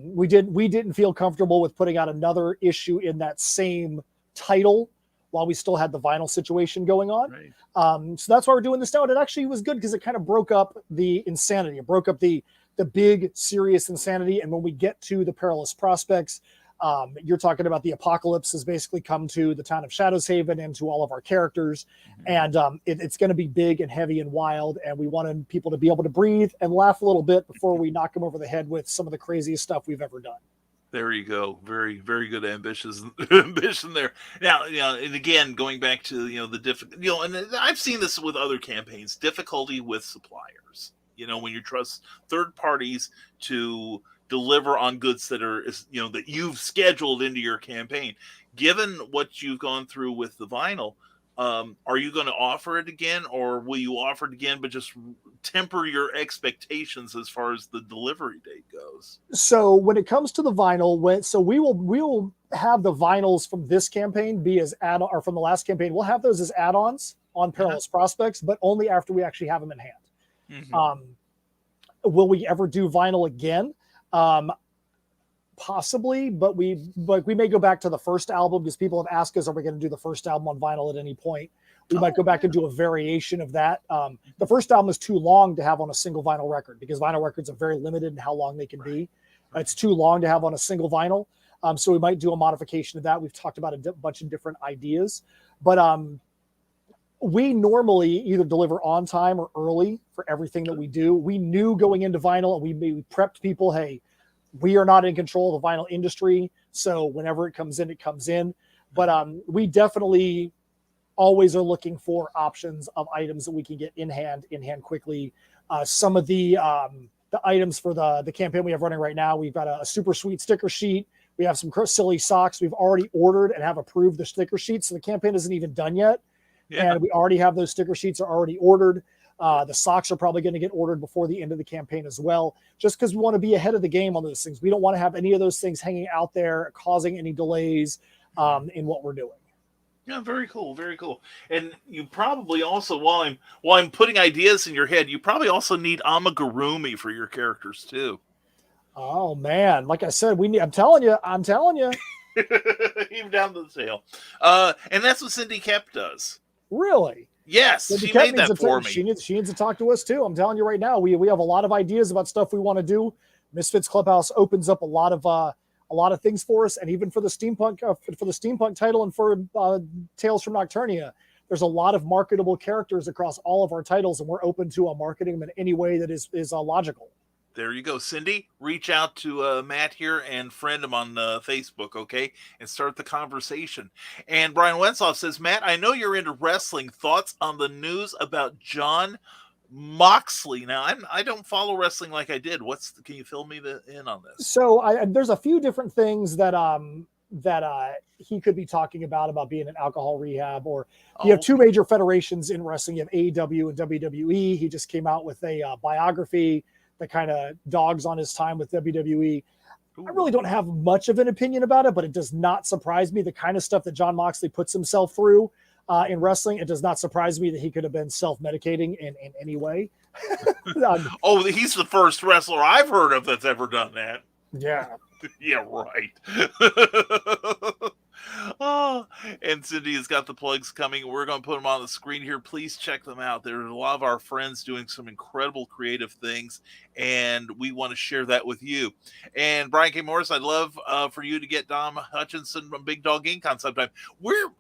We didn't feel comfortable with putting out another issue in that same title while we still had the vinyl situation going on. right. So that's why we're doing this now. And it actually was good because it kind of broke up the insanity. It broke up the big serious insanity. And when we get to the Perilous Prospects, you're talking about the apocalypse has basically come to the town of Shadows Haven and to all of our characters. And it's going to be big and heavy and wild. And we wanted people to be able to breathe and laugh a little bit before we knock them over the head with some of the craziest stuff we've ever done. There you go. Very, very good ambition there. Now, and again, going back to, the difficult, and I've seen this with other campaigns, difficulty with suppliers, when you trust third parties to deliver on goods that are, that you've scheduled into your campaign. Given what you've gone through with the vinyl, are you going to offer it again, or will you offer it again, but just temper your expectations as far as the delivery date goes? So when it comes to the vinyl, we will have the vinyls from this campaign be as or from the last campaign. We'll have those as add-ons on Perilous Prospects, but only after we actually have them in hand. Will we ever do vinyl again? Possibly, but we may go back to the first album, because people have asked us, are we going to do the first album on vinyl at any point? We might go back and do a variation of that. The first album is too long to have on a single vinyl record, because vinyl records are very limited in how long they can be. It's too long to have on a single vinyl. So we might do a modification of that. We've talked about a bunch of different ideas, but we normally either deliver on time or early for everything that we do. We knew going into vinyl, and we prepped people, hey, we are not in control of the vinyl industry, so whenever it comes in, it comes in. But we definitely always are looking for options of items that we can get in hand quickly. Some of the items for the campaign we have running right now, we've got a super sweet sticker sheet. We have some silly socks we've already ordered and have approved the sticker sheets, so the campaign isn't even done yet. Yeah. And we already have those sticker sheets are already ordered. The socks are probably going to get ordered before the end of the campaign as well, just because we want to be ahead of the game on those things. We don't want to have any of those things hanging out there, causing any delays in what we're doing. Yeah, very cool, very cool. And you probably also, while I'm putting ideas in your head, you probably also need amigurumi for your characters too. Oh man, like I said, I'm telling you. Even down to the sale. And that's what Cindy Kep does. Really? Yes, she made that for me. She needs to talk to us too. I'm telling you right now, we have a lot of ideas about stuff we want to do. Misfits Clubhouse opens up a lot of things for us, and even for the steampunk title and for Tales from Nocturnia, there's a lot of marketable characters across all of our titles, and we're open to marketing them in any way that is logical. There you go. Cindy, reach out to Matt here and friend him on Facebook, okay? And start the conversation. And Brian Wensoff says, Matt, I know you're into wrestling. Thoughts on the news about John Moxley? Now, I don't follow wrestling like I did. Can you fill me in on this? So there's a few different things that he could be talking about being in alcohol rehab, or you have two major federations in wrestling. You have AEW and WWE. He just came out with a biography that kind of dogs on his time with WWE. Ooh. I really don't have much of an opinion about it, but it does not surprise me. The kind of stuff that John Moxley puts himself through in wrestling, it does not surprise me that he could have been self-medicating in any way. He's the first wrestler I've heard of that's ever done that. Yeah. Yeah, right. Oh, and Cindy has got the plugs coming. We're going to put them on the screen here. Please check them out. There's a lot of our friends doing some incredible creative things, and we want to share that with you. And Brian K. Morris, I'd love for you to get Dom Hutchinson from Big Dog Ink on sometime. We're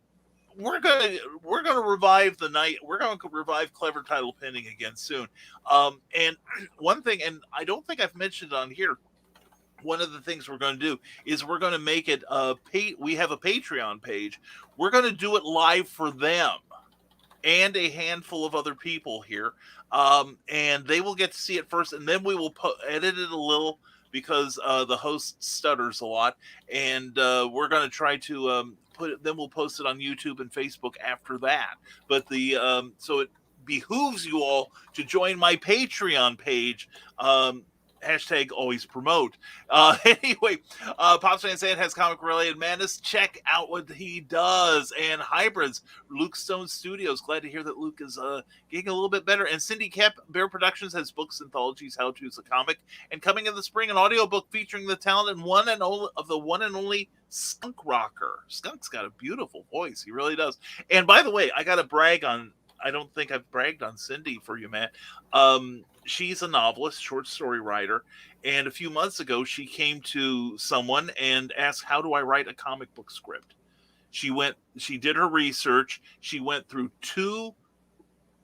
gonna revive the night. We're going to revive Clever Title Pinning again soon. And one thing, and I don't think I've mentioned it on here. One of the things we're going to do is we're going to make it we have a Patreon page. We're going to do it live for them and a handful of other people here, and they will get to see it first, and then we will edit it a little because the host stutters a lot, and we're going to try to then we'll post it on YouTube and Facebook after that. But so it behooves you all to join my Patreon page. Hashtag always promote. Anyway, Pops Van Zandt has Comic Related Madness. Check out what he does. And Hybrids, Luke Stone Studios. Glad to hear that Luke is getting a little bit better. And Cindy Kep, Bear Productions, has books, anthologies, how-tos, a comic. And coming in the spring, an audiobook featuring the talent and one and only Skunk Rocker. Skunk's got a beautiful voice. He really does. And by the way, I got to brag on, I don't think I've bragged on Cindy for you, Matt. She's a novelist, short story writer, and a few months ago she came to someone and asked, how do I write a comic book script? She did her research, she went through 2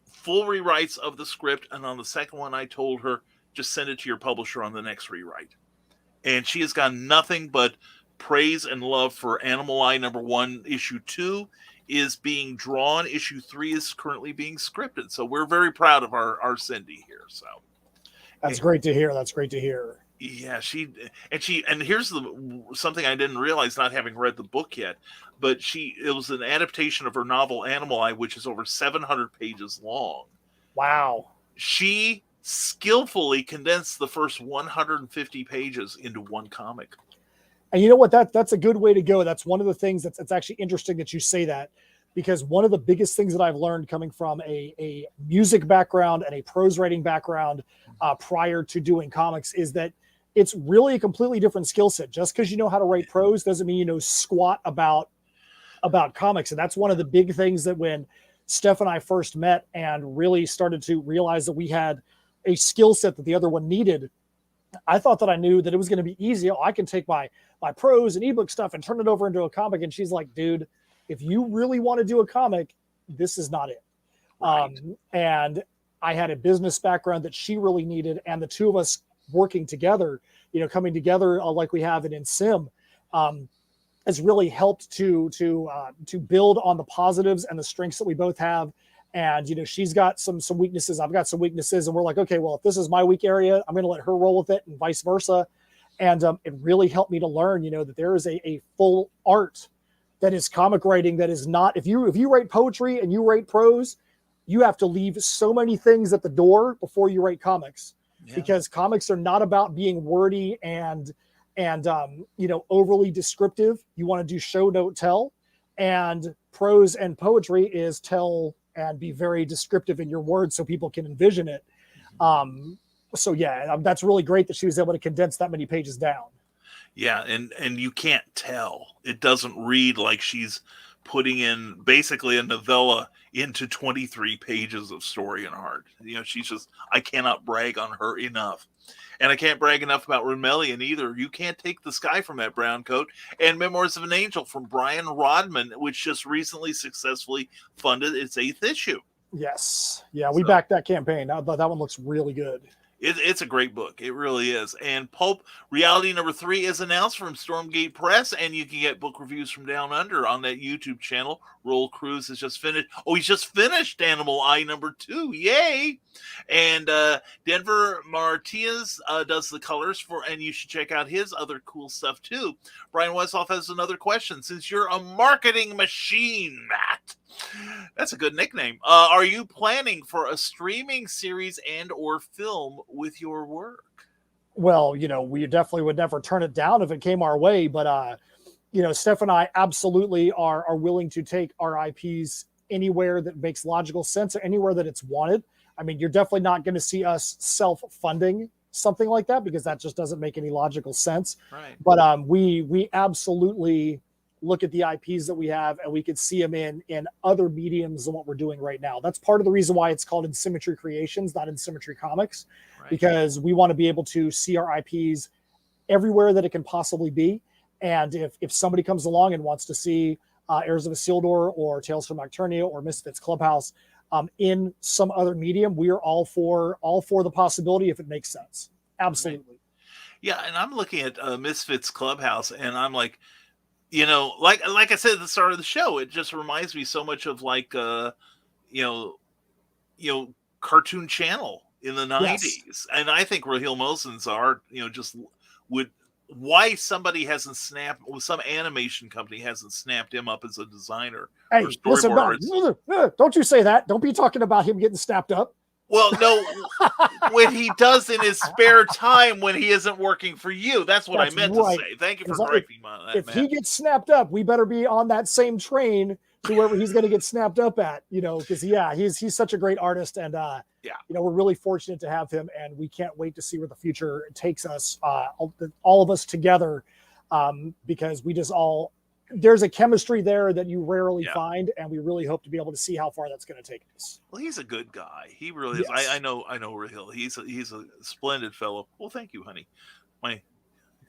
full rewrites of the script, and on the second one I told her, just send it to your publisher on the next rewrite. And she has gotten nothing but praise and love for Animal Eye #1, issue 2 is being drawn. Issue 3 is currently being scripted. So we're very proud of our Cindy here. So That's great to hear. That's great to hear. Yeah, and here's something I didn't realize, not having read the book yet, but it was an adaptation of her novel Animal Eye, which is over 700 pages long. Wow. She skillfully condensed the first 150 pages into one comic. And you know what? That's a good way to go. That's one of the things that's actually interesting that you say that, because one of the biggest things that I've learned coming from a music background and a prose writing background prior to doing comics is that it's really a completely different skill set. Just because you know how to write prose doesn't mean you know squat about comics. And that's one of the big things that when Steph and I first met and really started to realize that we had a skill set that the other one needed, I thought that I knew that it was going to be easy. I can take my prose and ebook stuff and turn it over into a comic. And she's like, dude, if you really want to do a comic, this is not it. Right. And I had a business background that she really needed. And the two of us working together, coming together like we have it in Sim, has really helped to build on the positives and the strengths that we both have. And, she's got some weaknesses. I've got some weaknesses. And we're like, okay, well, if this is my weak area, I'm going to let her roll with it and vice versa. And it really helped me to learn, that there is a full art that is comic writing that is not, if you write poetry and you write prose, you have to leave so many things at the door before you write comics. Yeah. Because comics are not about being wordy and overly descriptive. You want to do show, don't tell. And prose and poetry is tell and be very descriptive in your words so people can envision it. So yeah, that's really great that she was able to condense that many pages down. Yeah, and you can't tell. It doesn't read like she's putting in basically a novella into 23 pages of story and art. She's just, I cannot brag on her enough. And I can't brag enough about Rimelian either. You Can't Take the Sky from That Brown Coat, and Memoirs of an Angel from Brian Rodman, which just recently successfully funded its 8th issue. Yes. Yeah, we backed that campaign. That one looks really good. It's a great book. It really is. And Pulp Reality #3 is announced from Stormgate Press, and you can get book reviews from Down Under on that YouTube channel. Roll Cruz has just finished. Oh, he's just finished Animal Eye #2. Yay! And Denver Martinez does the colors and you should check out his other cool stuff too. Brian Westhoff has another question. Since you're a marketing machine, Matt, that's a good nickname. Are you planning for a streaming series and or film with your work? Well, we definitely would never turn it down if it came our way. But, Steph and I absolutely are willing to take our IPs anywhere that makes logical sense or anywhere that it's wanted. I mean, you're definitely not going to see us self-funding something like that, because that just doesn't make any logical sense. Right. But we absolutely look at the IPs that we have, and we could see them in other mediums than what we're doing right now. That's part of the reason why it's called In Symmetry Creations, not In Symmetry Comics, Right. because we want to be able to see our IPs everywhere that it can possibly be. And if somebody comes along and wants to see Heirs of Isildur or Tales from Nocturnia or Misfits Clubhouse in some other medium, we are all for the possibility if it makes sense. Absolutely. Right. Yeah, and I'm looking at Misfits Clubhouse, and I'm like, like I said at the start of the show, it just reminds me so much of like Cartoon Channel in the 90s. Yes. And I think Raheel Mohsen's art, just would, why somebody hasn't some animation company hasn't snapped him up as a designer. Hey, or listen, storyboard don't you say that. Don't be talking about him getting snapped up. Well, no, when he does in his spare time when he isn't working for you. That's what I meant to say. Thank you for correcting that. If he gets snapped up, we better be on that same train to wherever he's going to get snapped up at, because he's such a great artist, and we're really fortunate to have him, and we can't wait to see where the future takes us, all of us together, because we just there's a chemistry there that you rarely find, and we really hope to be able to see how far that's going to take us. Well, he's a good guy. He really is. Yes. I know Raheel. He's a splendid fellow. Well, thank you, honey. My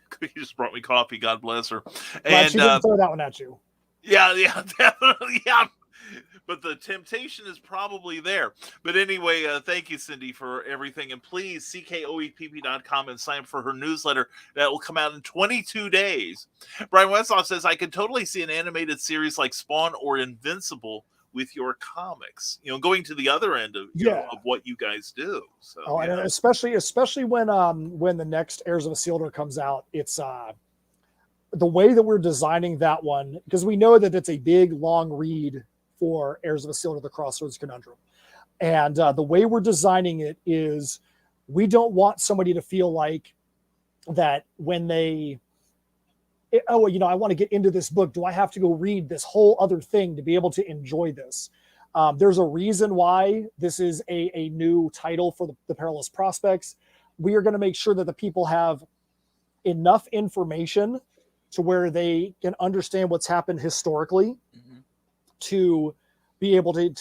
cookie just brought me coffee. God bless her. Glad she didn't throw that one at you. Yeah, definitely. Yeah. But the temptation is probably there. But anyway, thank you, Cindy, for everything. And please, CKOEPP.com and sign up for her newsletter. That will come out in 22 days. Brian Westlaw says, I could totally see an animated series like Spawn or Invincible with your comics. Going to the other end of, of what you guys do. So, and especially when the next Heirs of Isildur comes out, it's the way that we're designing that one, because we know that it's a big, long read for Heirs of Isildur, the Crossroads Conundrum. And the way we're designing it is we don't want somebody to feel like that when I want to get into this book. Do I have to go read this whole other thing to be able to enjoy this? There's a reason why this is a new title for the Perilous Prospects. We are going to make sure that the people have enough information to where they can understand what's happened historically, to be able to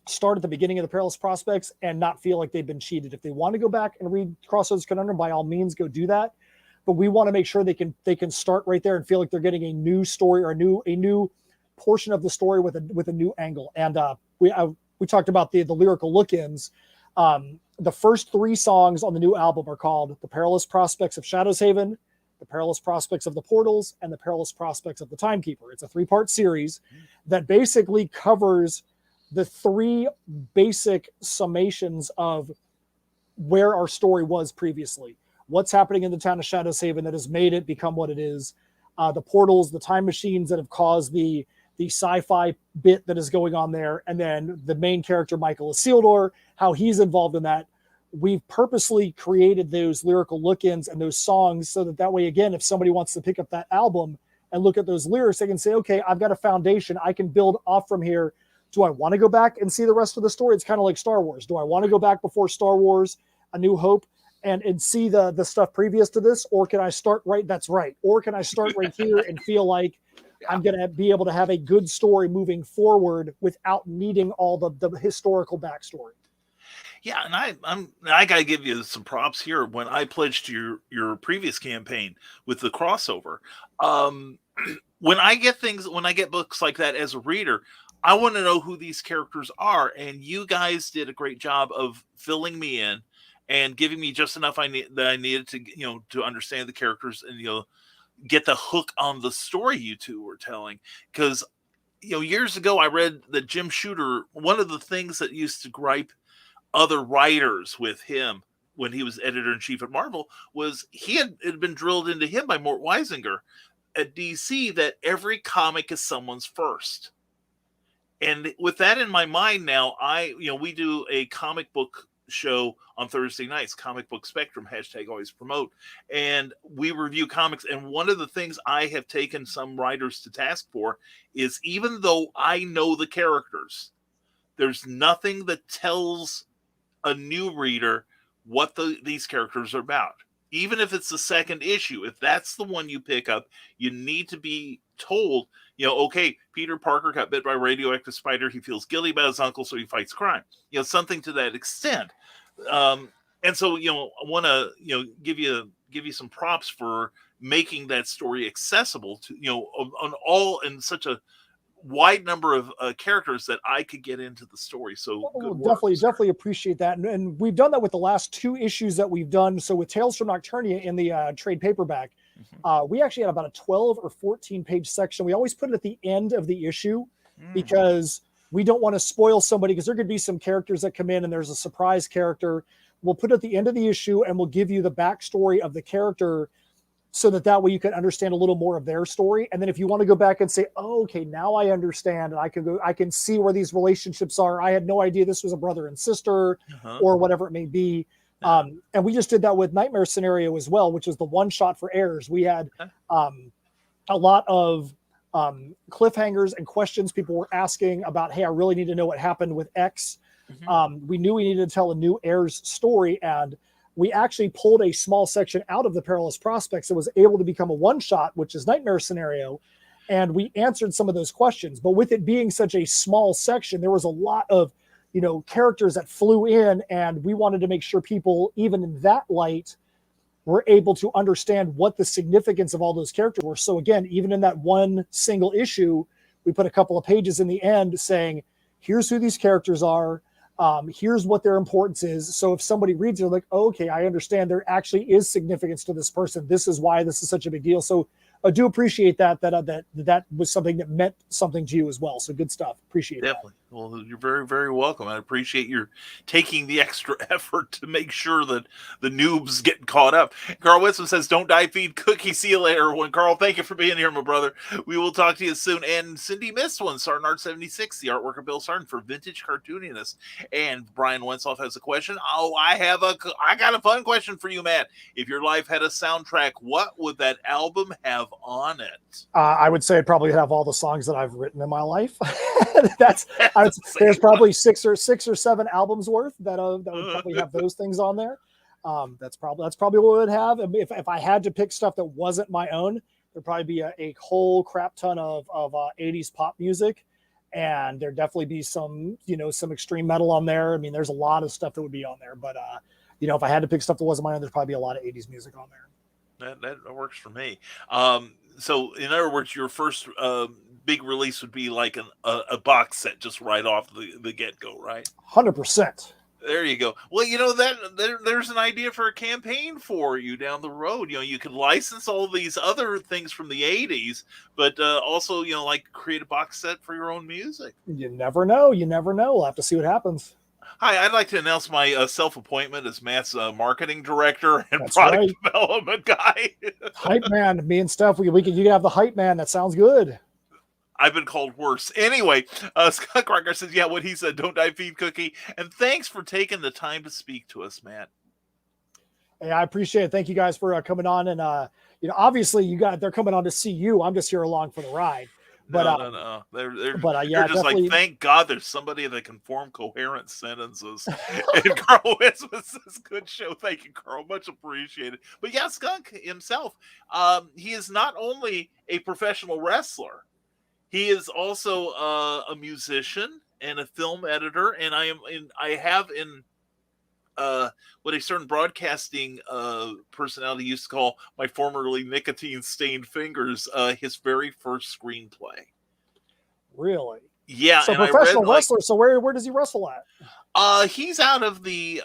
start at the beginning of the Perilous Prospects and not feel like they've been cheated. If they want to go back and read Crossroads Conundrum, by all means, go do that. But we want to make sure they can start right there and feel like they're getting a new story or a new portion of the story with a new angle. And we talked about the lyrical look-ins. The first 3 songs on the new album are called The Perilous Prospects of Shadow's Haven, The Perilous Prospects of the Portals, and The Perilous Prospects of the Timekeeper. It's a 3-part series that basically covers the 3 basic summations of where our story was previously. What's happening in the town of Shadow's Haven that has made it become what it is. The portals, the time machines that have caused the sci-fi bit that is going on there. And then the main character, Michael Isildur, how he's involved in that. We've purposely created those lyrical look-ins and those songs so that way, again, if somebody wants to pick up that album and look at those lyrics, they can say, okay, I've got a foundation. I can build off from here. Do I want to go back and see the rest of the story? It's kind of like Star Wars. Do I want to go back before Star Wars, A New Hope, and see the stuff previous to this? Or can I start right? That's right. Or can I start right here and feel like I'm going to be able to have a good story moving forward without needing all the historical backstory? Yeah, and I got to give you some props here. When I pledged to your previous campaign with the crossover, when I get books like that as a reader, I want to know who these characters are, and you guys did a great job of filling me in and giving me just enough that I needed to to understand the characters and get the hook on the story you two were telling. Because years ago I read that Jim Shooter, one of the things that used to gripe other writers with him when he was editor-in-chief at Marvel was it had been drilled into him by Mort Weisinger at DC that every comic is someone's first. And with that in my mind now, we do a comic book show on Thursday nights, Comic Book Spectrum, #always promote, and we review comics. And one of the things I have taken some writers to task for is, even though I know the characters, there's nothing that tells a new reader what these characters are about. Even if it's the second issue, if that's the one you pick up, you need to be told, okay, Peter Parker got bit by a radioactive spider. He feels guilty about his uncle, so he fights crime. Something to that extent. And so, I want to, give you some props for making that story accessible to, on all in such a wide number of characters that I could get into the story. So definitely appreciate that. And we've done that with the last 2 issues that we've done. So with Tales from Nocturnia in the trade paperback, we actually had about a 12 or 14 page section. We always put it at the end of the issue because we don't want to spoil somebody, because there could be some characters that come in and there's a surprise character. We'll put it at the end of the issue and we'll give you the backstory of the character, so that way you can understand a little more of their story. And then if you want to go back and say, oh, okay, now I understand, and I can see where these relationships are. I had no idea this was a brother and sister or whatever it may be. And we just did that with Nightmare Scenario as well, which was the one shot for Heirs. We had a lot of cliffhangers and questions people were asking about, hey, I really need to know what happened with X. We knew we needed to tell a new Heirs story, and we actually pulled a small section out of the Perilous Prospects that was able to become a one-shot, which is Nightmare Scenario, and we answered some of those questions. But with it being such a small section, there was a lot of, characters that flew in, and we wanted to make sure people, even in that light, were able to understand what the significance of all those characters were. So again, even in that one single issue, we put a couple of pages in the end saying, here's who these characters are. Here's what their importance is. So if somebody reads it, they're like, oh, okay, I understand there actually is significance to this person. This is why this is such a big deal. So I do appreciate that was something that meant something to you as well. So good stuff. Appreciate it. Definitely. Well, you're very, very welcome. I appreciate your taking the extra effort to make sure that the noobs get caught up. Carl Whitson says, don't die, feed cookie. See you later. Everyone. Carl, thank you for being here, my brother. We will talk to you soon. And Cindy missed one. Sartin Art 76, the artwork of Bill Sartin for vintage cartooniness. And Brian Wensoff has a question. Oh, I got a fun question for you, Matt. If your life had a soundtrack, what would that album have on it? I would say I'd probably have all the songs that I've written in my life. There's probably six or 7 albums worth that would probably have those things on there. That's probably what it would have. If I had to pick stuff that wasn't my own, there'd probably be a whole crap ton of 80s pop music, and there'd definitely be some extreme metal on there. I mean, there's a lot of stuff that would be on there, but if I had to pick stuff that wasn't my own, there's probably a lot of 80s music on there. That works for me. So in other words, your first big release would be like a box set just right off the get-go, right? 100%. There you go. Well, there's an idea for a campaign for you down the road. You could license all these other things from the 80s, but also, like create a box set for your own music. You never know. We'll have to see what happens. Hi, I'd like to announce my self-appointment as Matt's marketing director and product development guy. Hype man, me and Steph, you can have the hype man. That sounds good. I've been called worse. Anyway, Scott Crocker says, yeah, what he said, don't die, feed cookie. And thanks for taking the time to speak to us, Matt. Hey, I appreciate it. Thank you guys for coming on. And, obviously they're coming on to see you. I'm just here along for the ride. But, no. They're just like, thank God there's somebody that can form coherent sentences. And Carl Wisman says, good show. Thank you, Carl. Much appreciated. But yeah, Skunk himself, he is not only a professional wrestler, he is also a musician and a film editor. And I have what a certain broadcasting personality used to call my formerly nicotine-stained fingers, his very first screenplay. Really? Yeah. So professional wrestler. So where does he wrestle at? He's out of the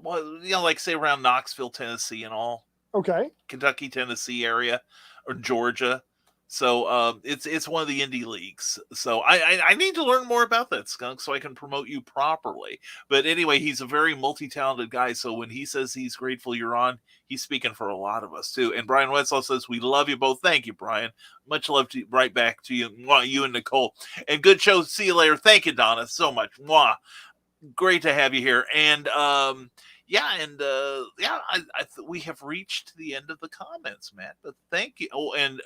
like say around Knoxville, Tennessee, and all. Okay. Kentucky, Tennessee area, or Georgia. So it's one of the indie leagues. So I need to learn more about that, Skunk, so I can promote you properly. But anyway, he's a very multi-talented guy. So when he says he's grateful you're on, he's speaking for a lot of us too. And Brian Wetzel says, we love you both. Thank you, Brian. Much love to right back to you. Mwah, you and Nicole. And good show. See you later. Thank you, Donna, so much. Mwah. Great to have you here. And we have reached the end of the comments, Matt. But thank you. Oh, and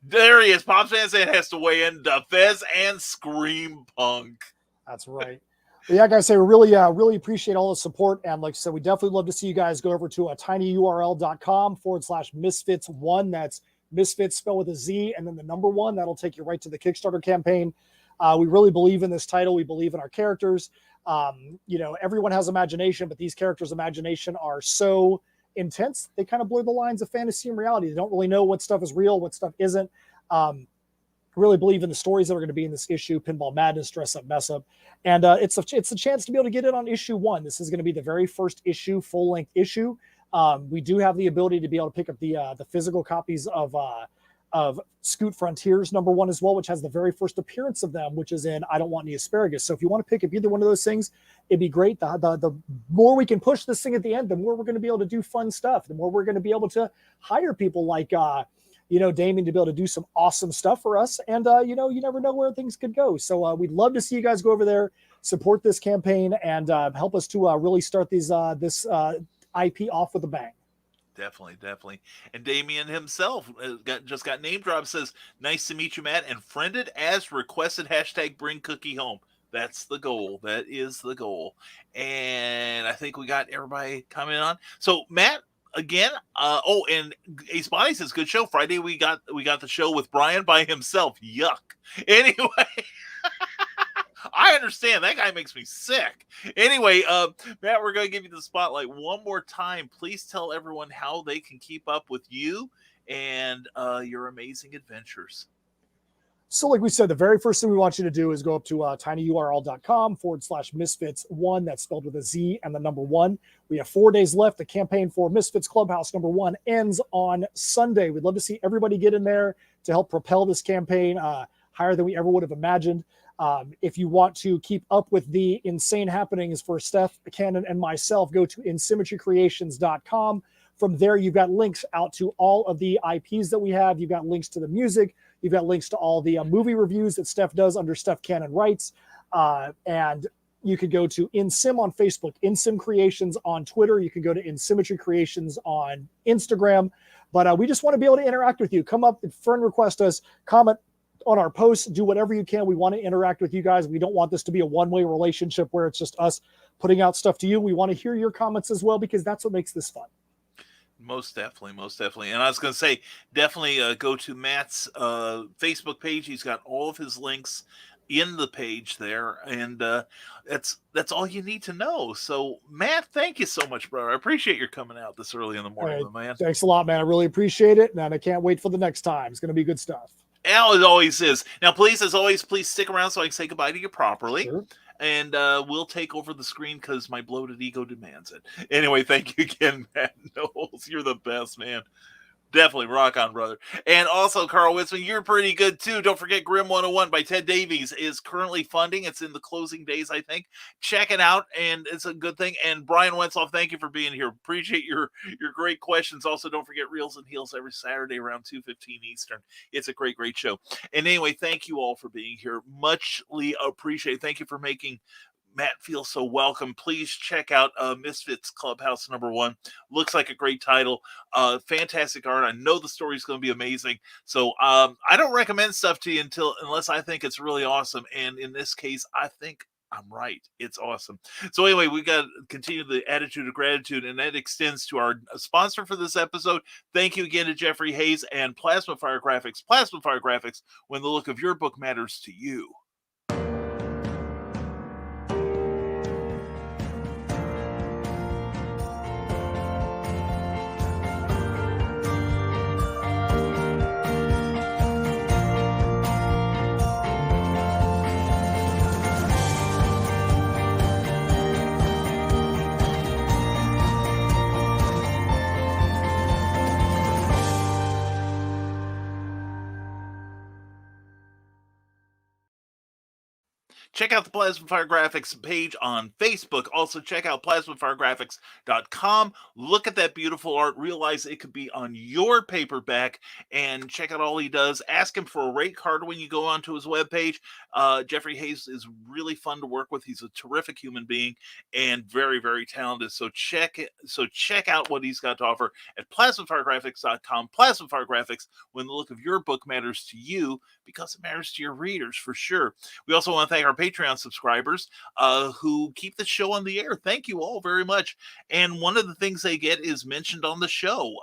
there he is. Pops Van Zandt has to weigh in. The Fez and Scream Punk. That's right. But yeah, guys, we really appreciate all the support. And like I said, we definitely love to see you guys go over to tinyurl.com/misfits1. That's misfits spelled with a Z and then the number 1. That'll take you right to the Kickstarter campaign. We really believe in this title. We believe in our characters. Everyone has imagination, but these characters' imagination are so intense. They kind of blur the lines of fantasy and reality. They don't really know what stuff is real, what stuff isn't. Really believe in the stories that are going to be in this issue, Pinball Madness, Dress Up, Mess Up. And it's a chance to be able to get it on issue 1. This is going to be the very first issue, full-length issue. We do have the ability to be able to pick up the physical copies of Scoot Frontiers #1 as well, which has the very first appearance of them, which is in I Don't Want Any Asparagus. So if you want to pick up either one of those things, it'd be great. The more we can push this thing at the end, the more we're going to be able to do fun stuff, the more we're going to be able to hire people like Damien to be able to do some awesome stuff for us. And, you never know where things could go. So we'd love to see you guys go over there, support this campaign, and help us to really start this IP off with a bang. Definitely. And Damien himself just got name dropped, says, nice to meet you, Matt, and friended as requested, #bring cookie home. That's the goal. That is the goal. And I think we got everybody coming on. So Matt, again, and Ace Bonnie says, good show. Friday we got the show with Brian by himself. Yuck. Anyway, I understand. That guy makes me sick. Anyway, Matt, we're going to give you the spotlight one more time. Please tell everyone how they can keep up with you and your amazing adventures. So like we said, the very first thing we want you to do is go up to tinyurl.com/misfits1. That's spelled with a Z and the number 1. We have 4 days left. The campaign for Misfits Clubhouse #1 ends on Sunday. We'd love to see everybody get in there to help propel this campaign higher than we ever would have imagined. If you want to keep up with the insane happenings for Steph, Cannon, and myself, go to insymmetrycreations.com. From there, you've got links out to all of the IPs that we have. You've got links to the music. You've got links to all the movie reviews that Steph does under Steph Cannon Writes. And you could go to InSim on Facebook, InSim Creations on Twitter. You can go to InSymmetry Creations on Instagram. But we just want to be able to interact with you. Come up, friend request us, comment on our posts, do whatever you can. We want to interact with you guys. We don't want this to be a one-way relationship where it's just us putting out stuff to you. We want to hear your comments as well, because that's what makes this fun. Most definitely. And I was going to say, definitely go to Matt's Facebook page. He's got all of his links in the page there, and that's all you need to know. So, Matt, thank you so much, brother. I appreciate your coming out this early in the morning, man. Thanks a lot, man. I really appreciate it, and I can't wait for the next time. It's going to be good stuff. As always is. Now, please, as always, please stick around so I can say goodbye to you properly. Sure. And we'll take over the screen because my bloated ego demands it. Anyway, thank you again, Matt Knowles. You're the best, man. Definitely rock on, brother. And also, Carl Witzman, you're pretty good too. Don't forget Grim 101 by Ted Davies is currently funding. It's in the closing days, I think. Check it out, and it's a good thing. And Brian Wentzloff, thank you for being here. Appreciate your great questions. Also, don't forget Reels and Heels every Saturday around 2:15 Eastern. It's a great show. And anyway, thank you all for being here. Muchly appreciated. Thank you for making Matt feels so welcome. Please check out Misfits Clubhouse #1. Looks like a great title. Fantastic art. I know the story is going to be amazing. So I don't recommend stuff to you unless I think it's really awesome. And in this case, I think I'm right. It's awesome. So anyway, we got to continue the attitude of gratitude, and that extends to our sponsor for this episode. Thank you again to Jeffrey Hayes and Plasma Fire Graphics. Plasma Fire Graphics, when the look of your book matters to you. Check out the Plasma Fire Graphics page on Facebook. Also, check out plasmafiregraphics.com. Look at that beautiful art. Realize it could be on your paperback, and check out all he does. Ask him for a rate card when you go onto his webpage. Jeffrey Hayes is really fun to work with. He's a terrific human being and very, very talented. So check out what he's got to offer at plasmafiregraphics.com. Plasma Fire Graphics, when the look of your book matters to you, because it matters to your readers for sure. We also want to thank our Patreon subscribers who keep the show on the air. Thank you all very much. And one of the things they get is mentioned on the show.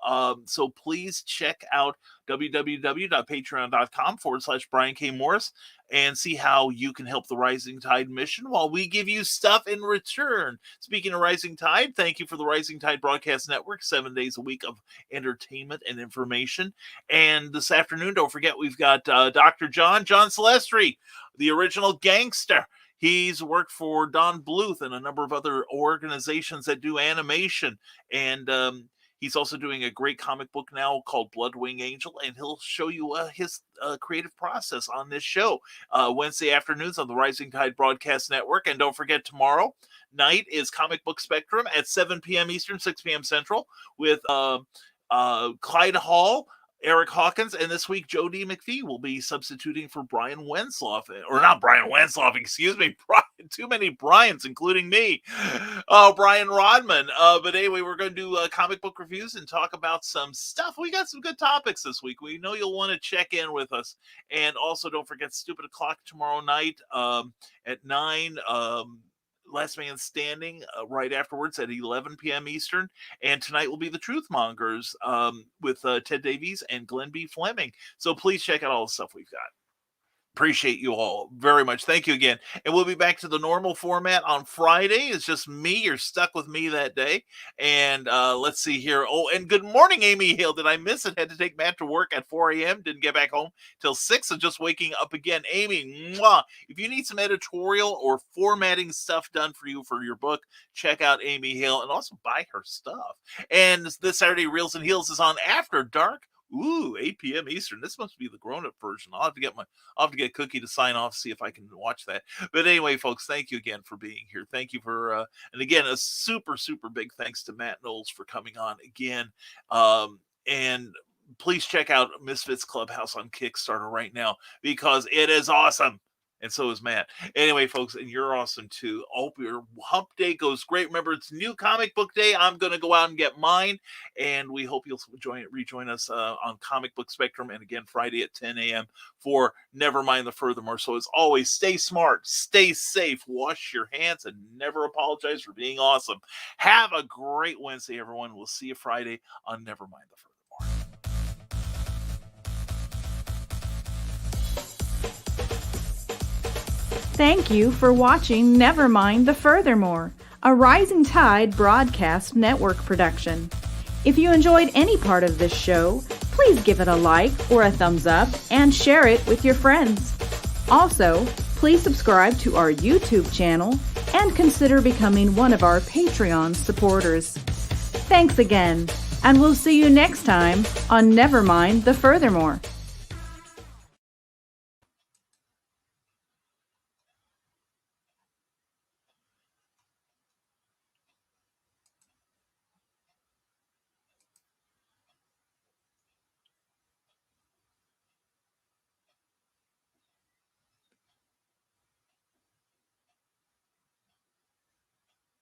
So please check out www.patreon.com/Brian K. Morris and see how you can help the Rising Tide mission while we give you stuff in return. Speaking of Rising Tide, thank you for the Rising Tide Broadcast Network, 7 days a week of entertainment and information. And this afternoon, don't forget, we've got Dr. John Celestri, the original gangster. He's worked for Don Bluth and a number of other organizations that do animation. And he's also doing a great comic book now called Bloodwing Angel, and he'll show you his creative process on this show Wednesday afternoons on the Rising Tide Broadcast Network. And don't forget, tomorrow night is Comic Book Spectrum at 7 p.m. Eastern, 6 p.m. Central with Clyde Hall, Eric Hawkins, and this week Joe D. McPhee will be substituting for Brian Wensloff, or not Brian Wensloff, excuse me, too many Brians, including me, Brian Rodman. But anyway, we're going to do comic book reviews and talk about some stuff. We got some good topics this week. We know you'll want to check in with us. And also, don't forget Stupid O'Clock tomorrow night at 9. Last Man Standing right afterwards at 11 p.m. Eastern. And tonight will be the Truth Mongers with Ted Davies and Glenn B. Fleming. So please check out all the stuff we've got. Appreciate you all very much. Thank you again. And we'll be back to the normal format on Friday. It's just me. You're stuck with me that day. And let's see here. Oh, and good morning, Amy Hill. Did I miss it? Had to take Matt to work at 4 a.m. Didn't get back home till 6. So just waking up again. Amy, mwah. If you need some editorial or formatting stuff done for you for your book, check out Amy Hill and also buy her stuff. And this Saturday, Reels and Heels is on After Dark. Ooh, 8 p.m. Eastern. This must be the grown-up version. I'll have to get Cookie to sign off, see if I can watch that. But anyway, folks, thank you again for being here. Thank you for, and again, a super, super big thanks to Matt Knowles for coming on again. And please check out Misfits Clubhouse on Kickstarter right now because it is awesome. And so is Matt. Anyway, folks, and you're awesome too. Hope your hump day goes great. Remember, it's New Comic Book Day. I'm going to go out and get mine. And we hope you'll rejoin us on Comic Book Spectrum. And again, Friday at 10 a.m. for Never Mind the Furthermore. So as always, stay smart, stay safe, wash your hands, and never apologize for being awesome. Have a great Wednesday, everyone. We'll see you Friday on Never Mind the Furthermore. Thank you for watching Never Mind the Furthermore, a Rising Tide Broadcast Network production. If you enjoyed any part of this show, please give it a like or a thumbs up and share it with your friends. Also, please subscribe to our YouTube channel and consider becoming one of our Patreon supporters. Thanks again, and we'll see you next time on Never Mind the Furthermore.